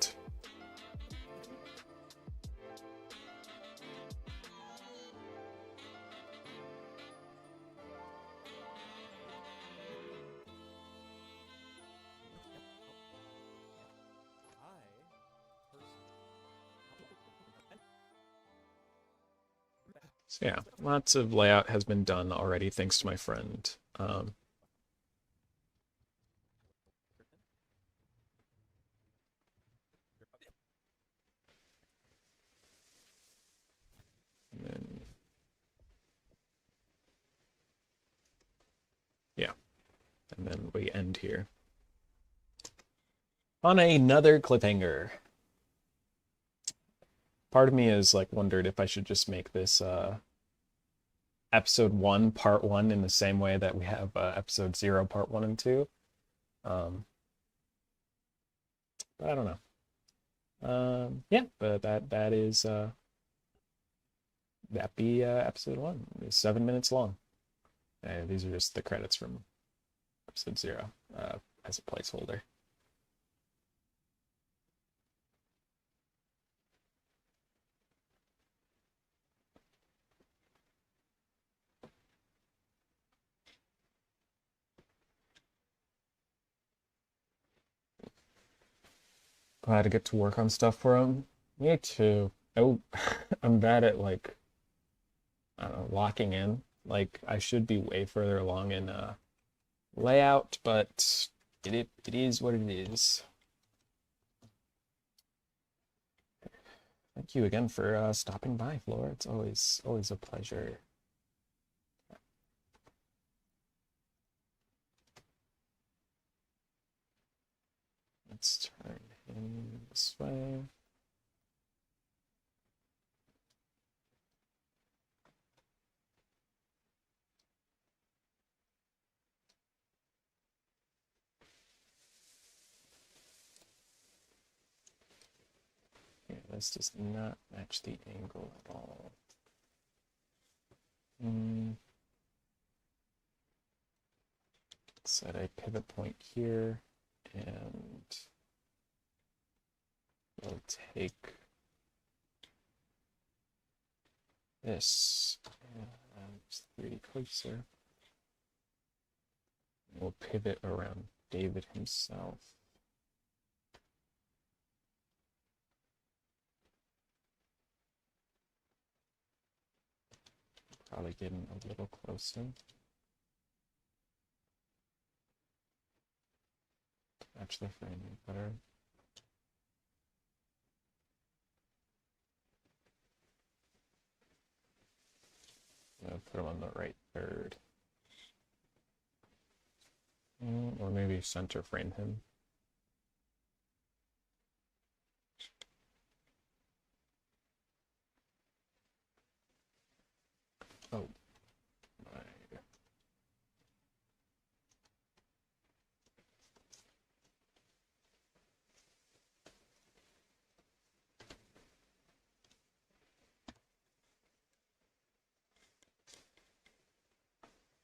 So yeah, lots of layout has been done already thanks to my friend. And then, yeah, and then we end here on another cliffhanger. Part of me is like wondered if I should just make this episode 1 part 1 in the same way that we have episode 0 part 1 and 2. But I don't know. Yeah, but that is that be episode 1. It's 7 minutes long. These are just the credits from episode 0 as a placeholder. Glad to get to work on stuff for him. Me too. I'm bad at like, I don't know, locking in. Like I should be way further along in layout, but it is what it is. Thank you again for stopping by, Flora. It's always a pleasure. Let's turn him this way. Yeah, this does not match the angle at all. Set a pivot point here, and we'll take this and 3D closer. We'll pivot around David himself. Probably getting a little closer. Match the framing better. I'll put him on the right third. Or maybe center frame him. Oh. My.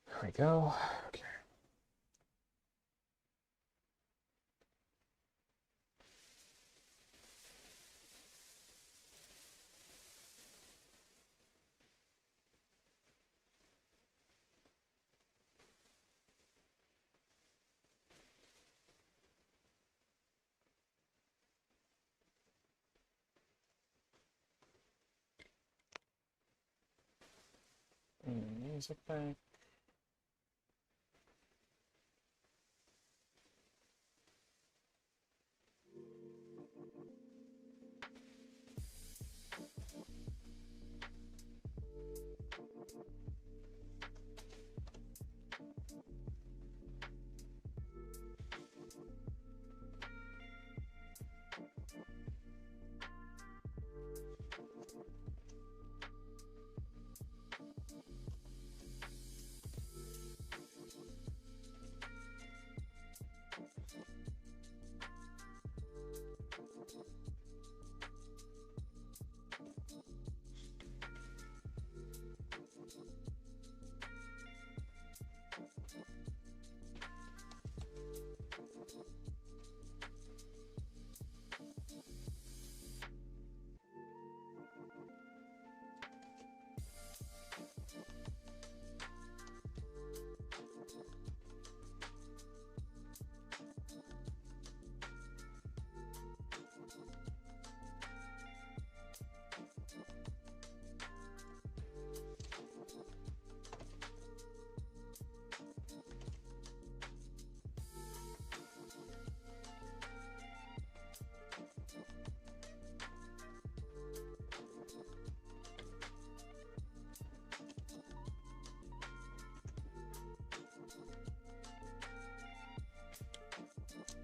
There we go. Okay. Music back.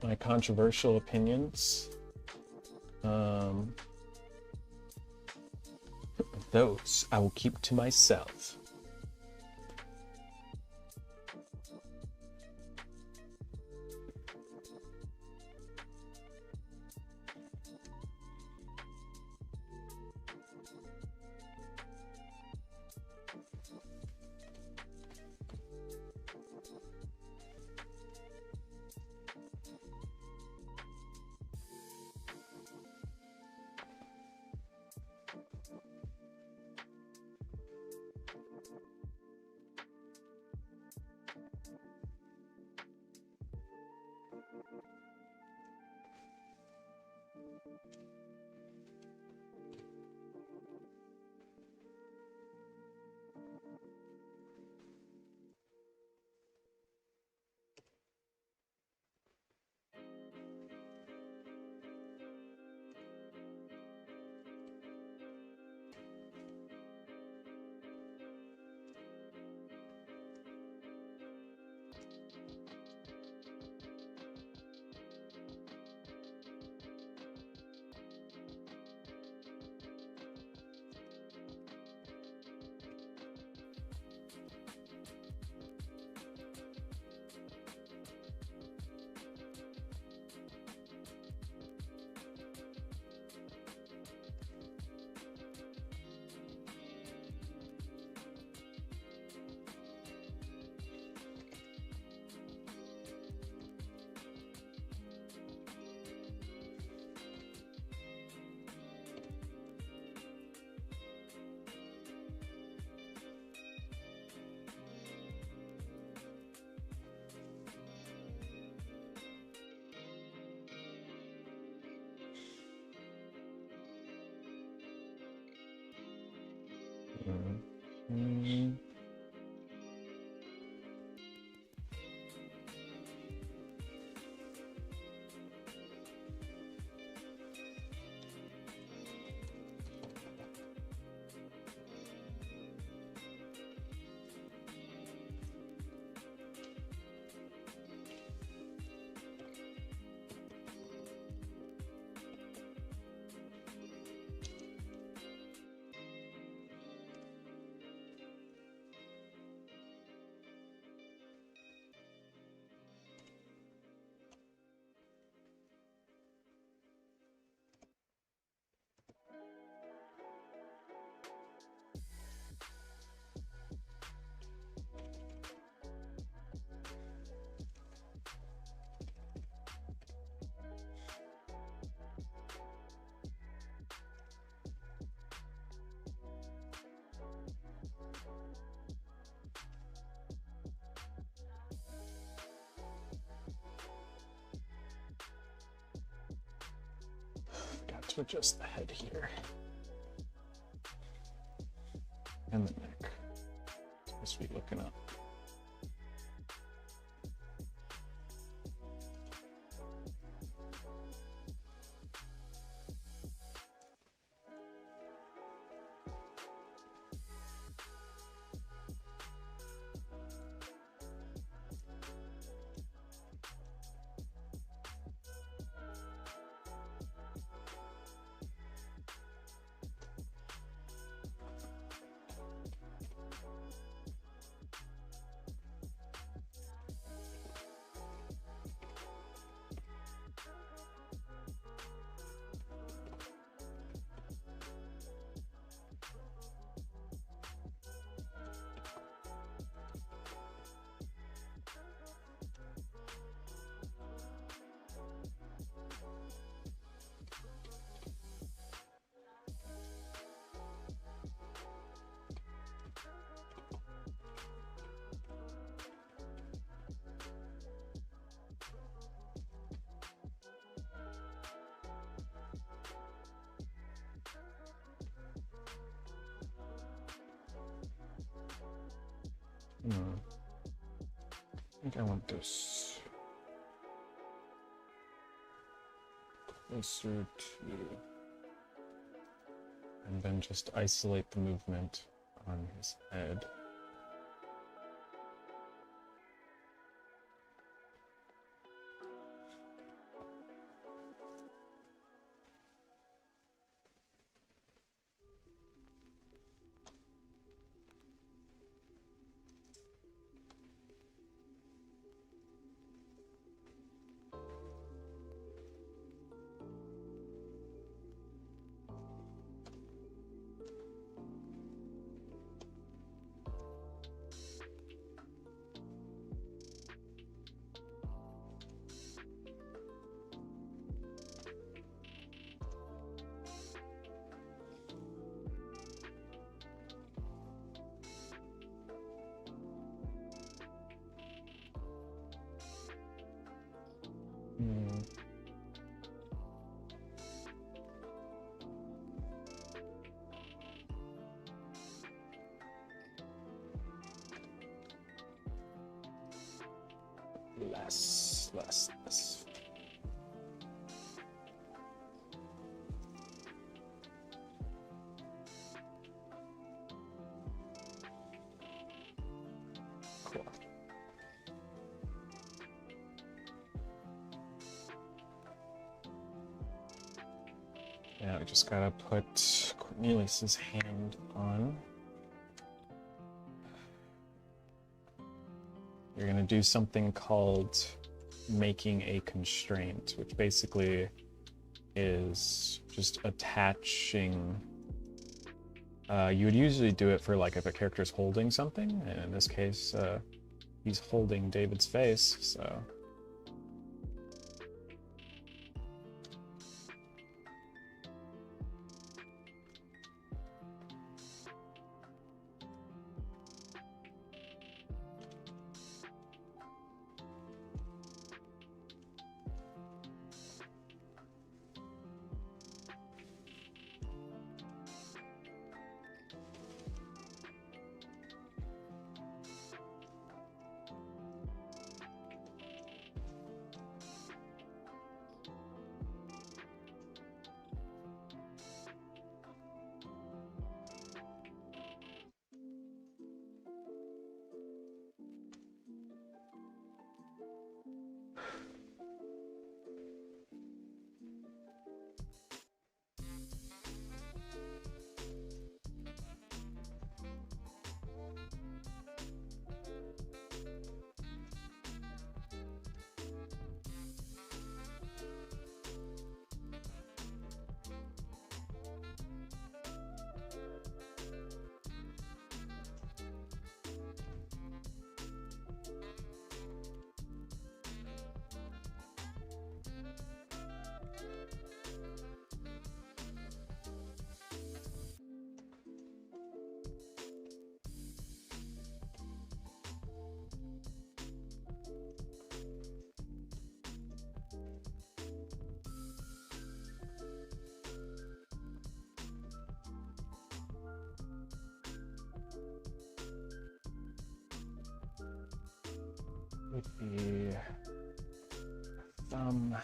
my controversial opinions. Those I will keep to myself. Got to adjust the head here. And the neck. Supposed to be looking up. I think I want this closer to, and then just isolate the movement on his head. Less. Cool. Yeah, we just gotta put Cornelius's hand on. You're gonna do something called making a constraint, which basically is just attaching. You would usually do it for like if a character's holding something, and in this case, he's holding David's face, so. With the thumb.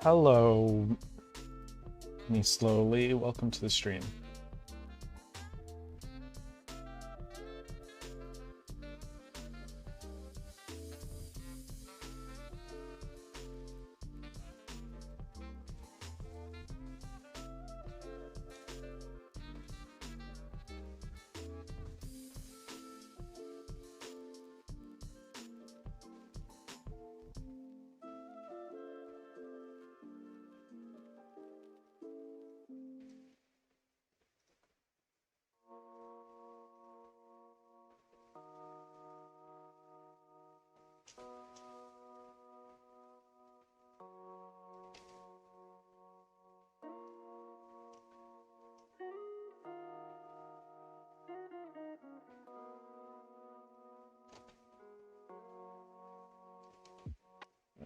Hello, me slowly. Welcome to the stream.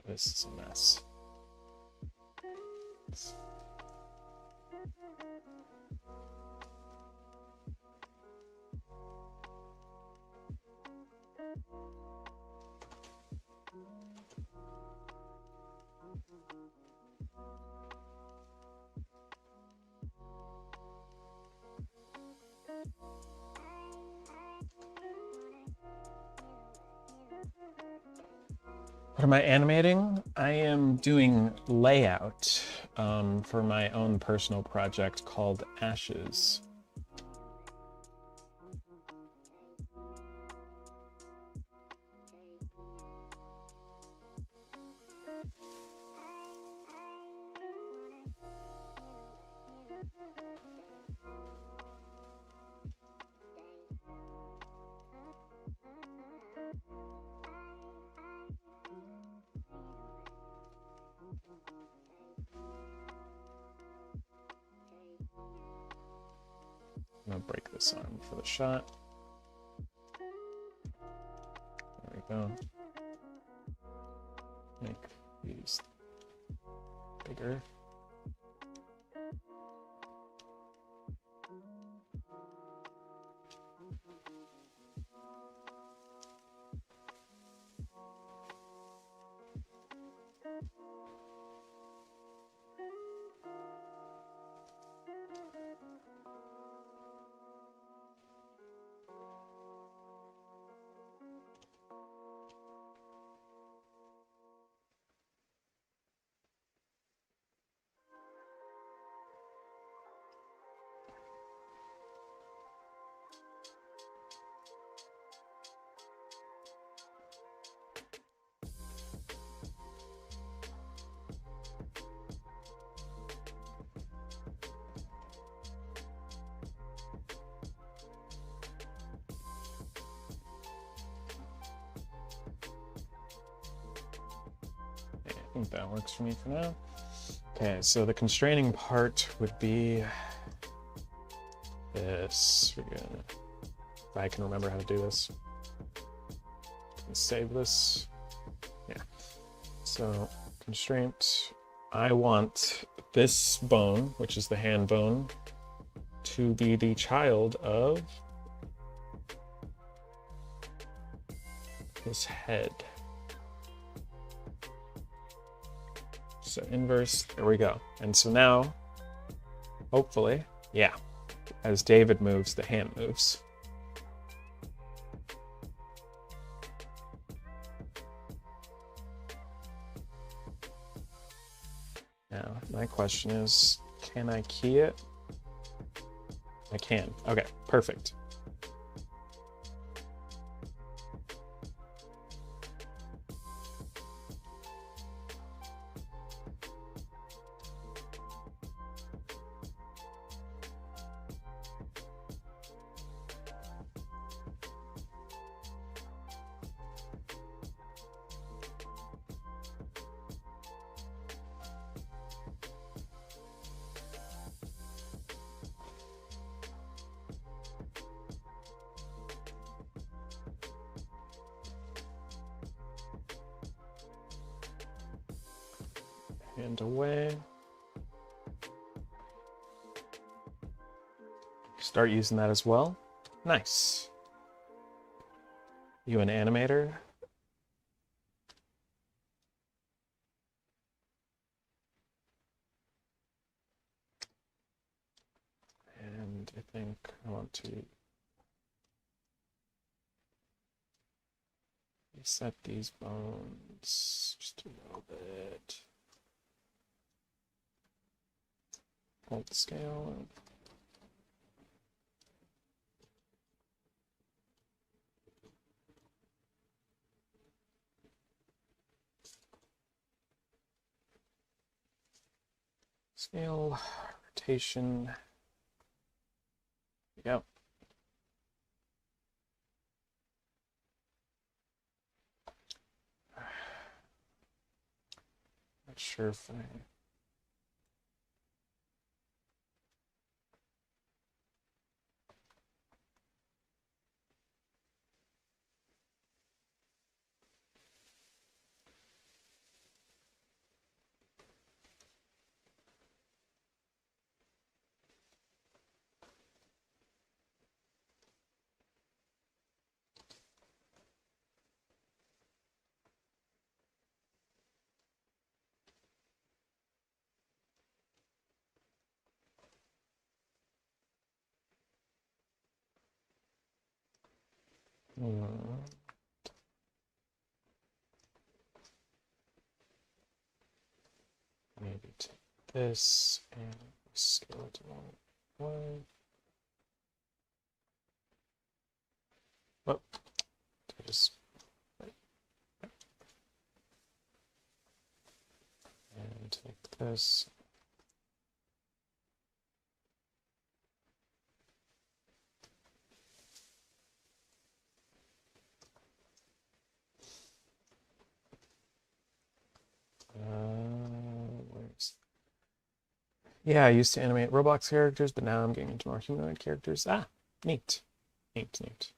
This is a mess. What am I animating? I am doing layout for my own personal project called Ashes. I'm gonna break this arm for the shot. There we go. Make these bigger. I think that works for me for now. Okay, so the constraining part would be this. We're gonna, if I can remember how to do this. Save this. Yeah. So constraint. I want this bone, which is the hand bone, to be the child of his head. So inverse, there we go. And so now, hopefully, yeah, as David moves, the hand moves. Now, my question is, can I key it? I can. Okay, perfect. Hand away. Start using that as well. Nice. You an animator? And I think I want to reset these bones just a little bit. Hold scale. Scale, rotation. There we go. Not sure if I... Maybe take this and scale it along one. Oh, just and take this. Yeah, I used to animate Roblox characters, but now I'm getting into more humanoid characters. Ah, neat. Neat, neat.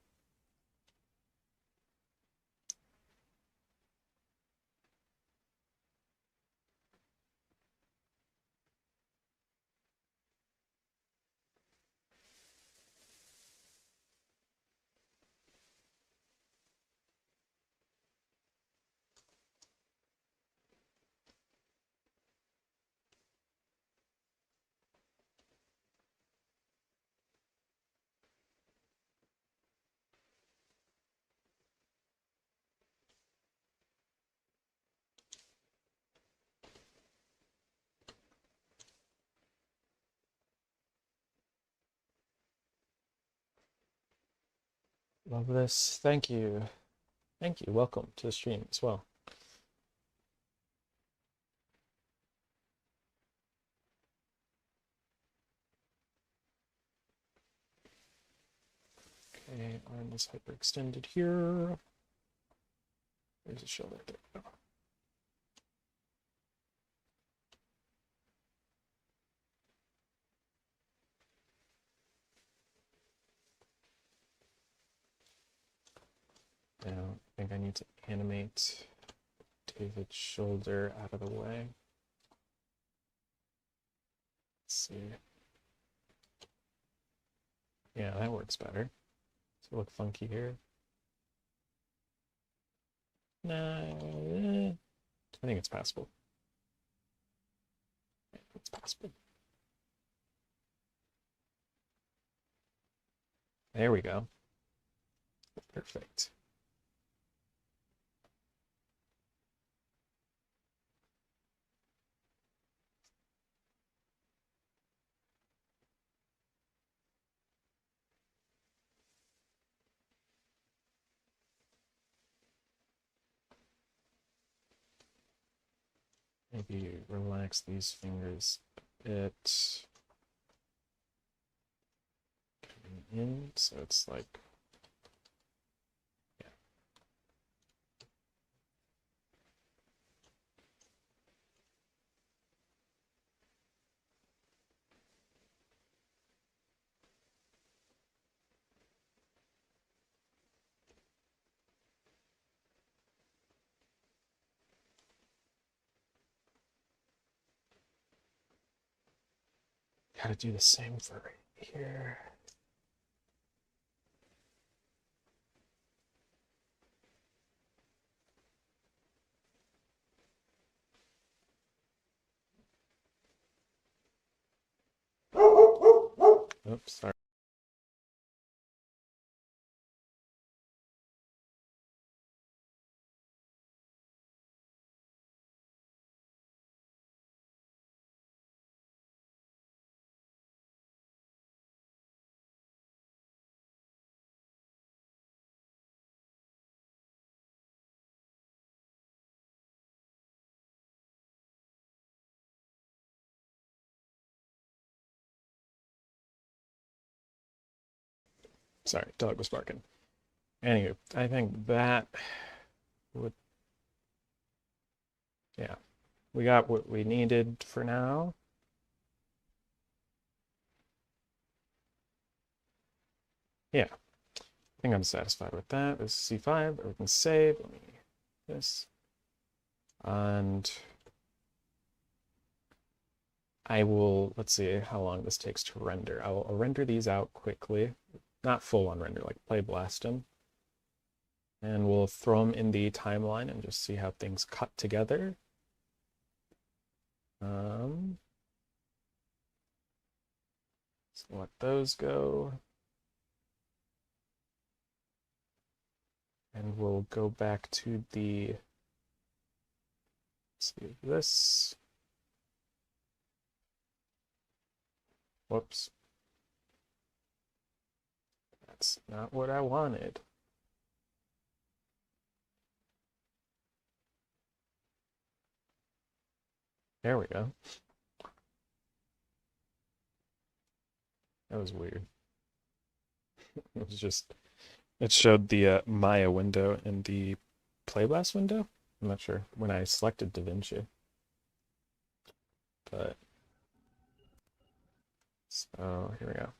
Love this. Thank you. Thank you. Welcome to the stream as well. Okay, arm is hyperextended here. There's a shoulder. There we go. Now, I think I need to animate David's shoulder out of the way. Let's see. Yeah, that works better. Does it look funky here? No, I think it's passable. Yeah, it's passable. There we go. Perfect. Maybe relax these fingers a bit. Coming in, so it's like, yeah. Gotta do the same for right here. Oops, sorry. Sorry, dog was barking. Anyway, I think that would, yeah, we got what we needed for now. Yeah, I think I'm satisfied with that. This is C5, everything's saved. Let me this. And I will, let's see how long this takes to render. I'll render these out quickly. Not full on render, like play blast them. And we'll throw them in the timeline and just see how things cut together. So let those go. And we'll go back to the, let's see this. Whoops. That's not what I wanted. There we go. That was weird. It was just, it showed the Maya window and the Playblast window. I'm not sure when I selected DaVinci. But So here we go.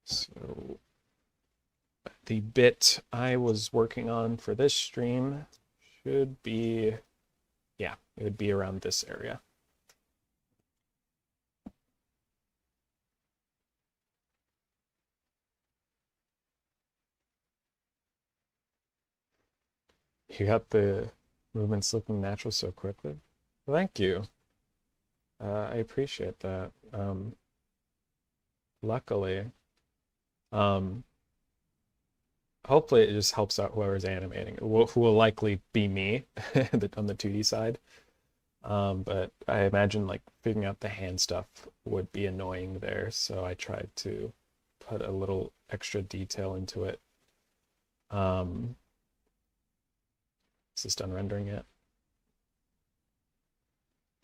So the bit I was working on for this stream should be, yeah, it would be around this area. You got the movements looking natural so quickly. Thank you. I appreciate that. Luckily, hopefully it just helps out whoever's animating, who will likely be me on the 2D side. But I imagine like figuring out the hand stuff would be annoying there, so I tried to put a little extra detail into it. Is this done rendering yet?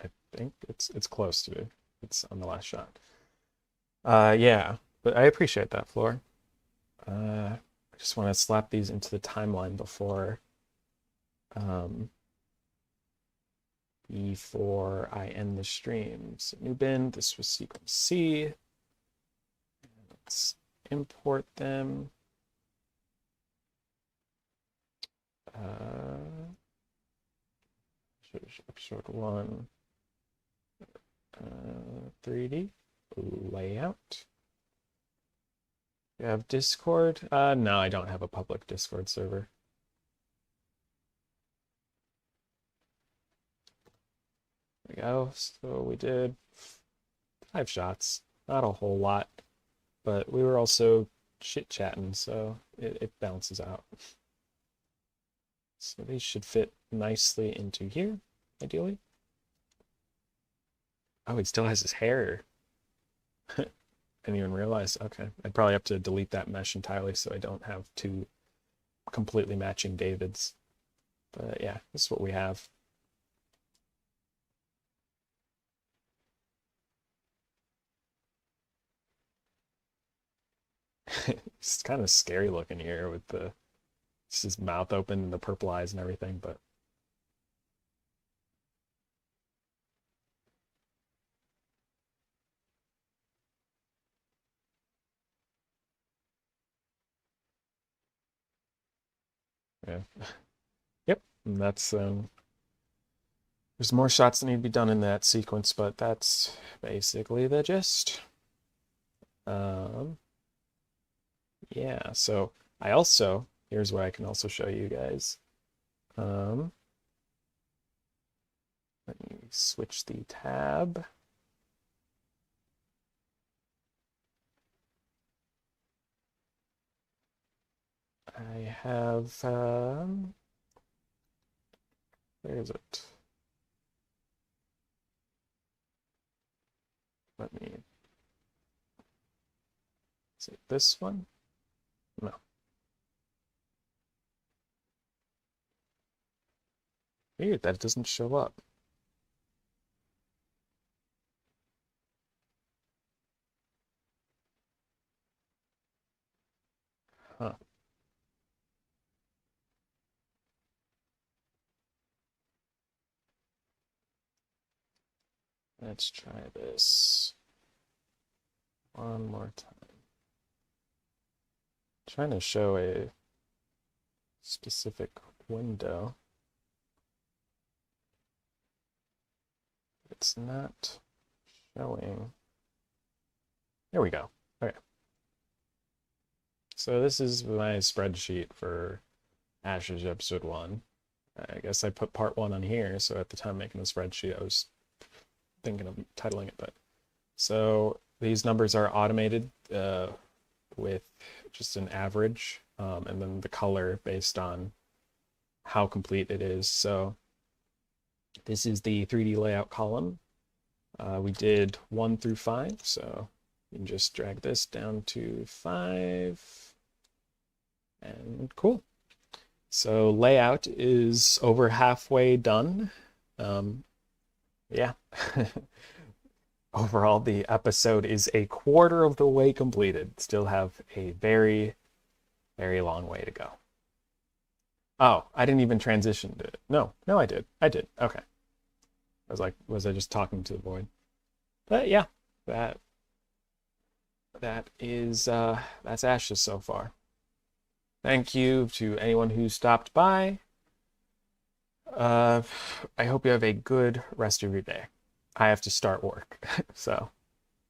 I think it's close to it. It's on the last shot. Yeah, but I appreciate that, Floor. I just want to slap these into the timeline before I end the stream. So new bin, this was sequence C. Let's import them. Episode 1, 3D layout. You have Discord? No, I don't have a public Discord server. There we go. So we did 5 shots. Not a whole lot, but we were also chit-chatting, so it balances out. So these should fit nicely into here, ideally. Oh, he still has his hair. Didn't even realize. Okay, I'd probably have to delete that mesh entirely so I don't have 2 completely matching Davids. But yeah, this is what we have. It's kind of scary looking here with his mouth open and the purple eyes and everything, but yeah. Yep, and that's there's more shots that need to be done in that sequence, but that's basically the gist. Yeah, so I also, here's what I can also show you guys. Let me switch the tab. I have, where is it? Let me, is it this one? No. Weird, that doesn't show up. Huh. Let's try this one more time. Trying to show a specific window. It's not showing. There we go. Okay. So this is my spreadsheet for Ash's episode 1. I guess I put part 1 on here, so at the time making the spreadsheet, I was thinking of titling it, but so these numbers are automated with just an average, and then the color based on how complete it is. So this is the 3D layout column. We did 1 through 5, so you can just drag this down to 5, and cool. So layout is over halfway done. Yeah. Overall, the episode is a quarter of the way completed. Still have a very, very long way to go. Oh, I didn't even transition to it. No, I did. I did. Okay. I was like, was I just talking to the void? But yeah, that's Ashes so far. Thank you to anyone who stopped by. I hope you have a good rest of your day. I have to start work, so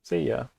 see ya.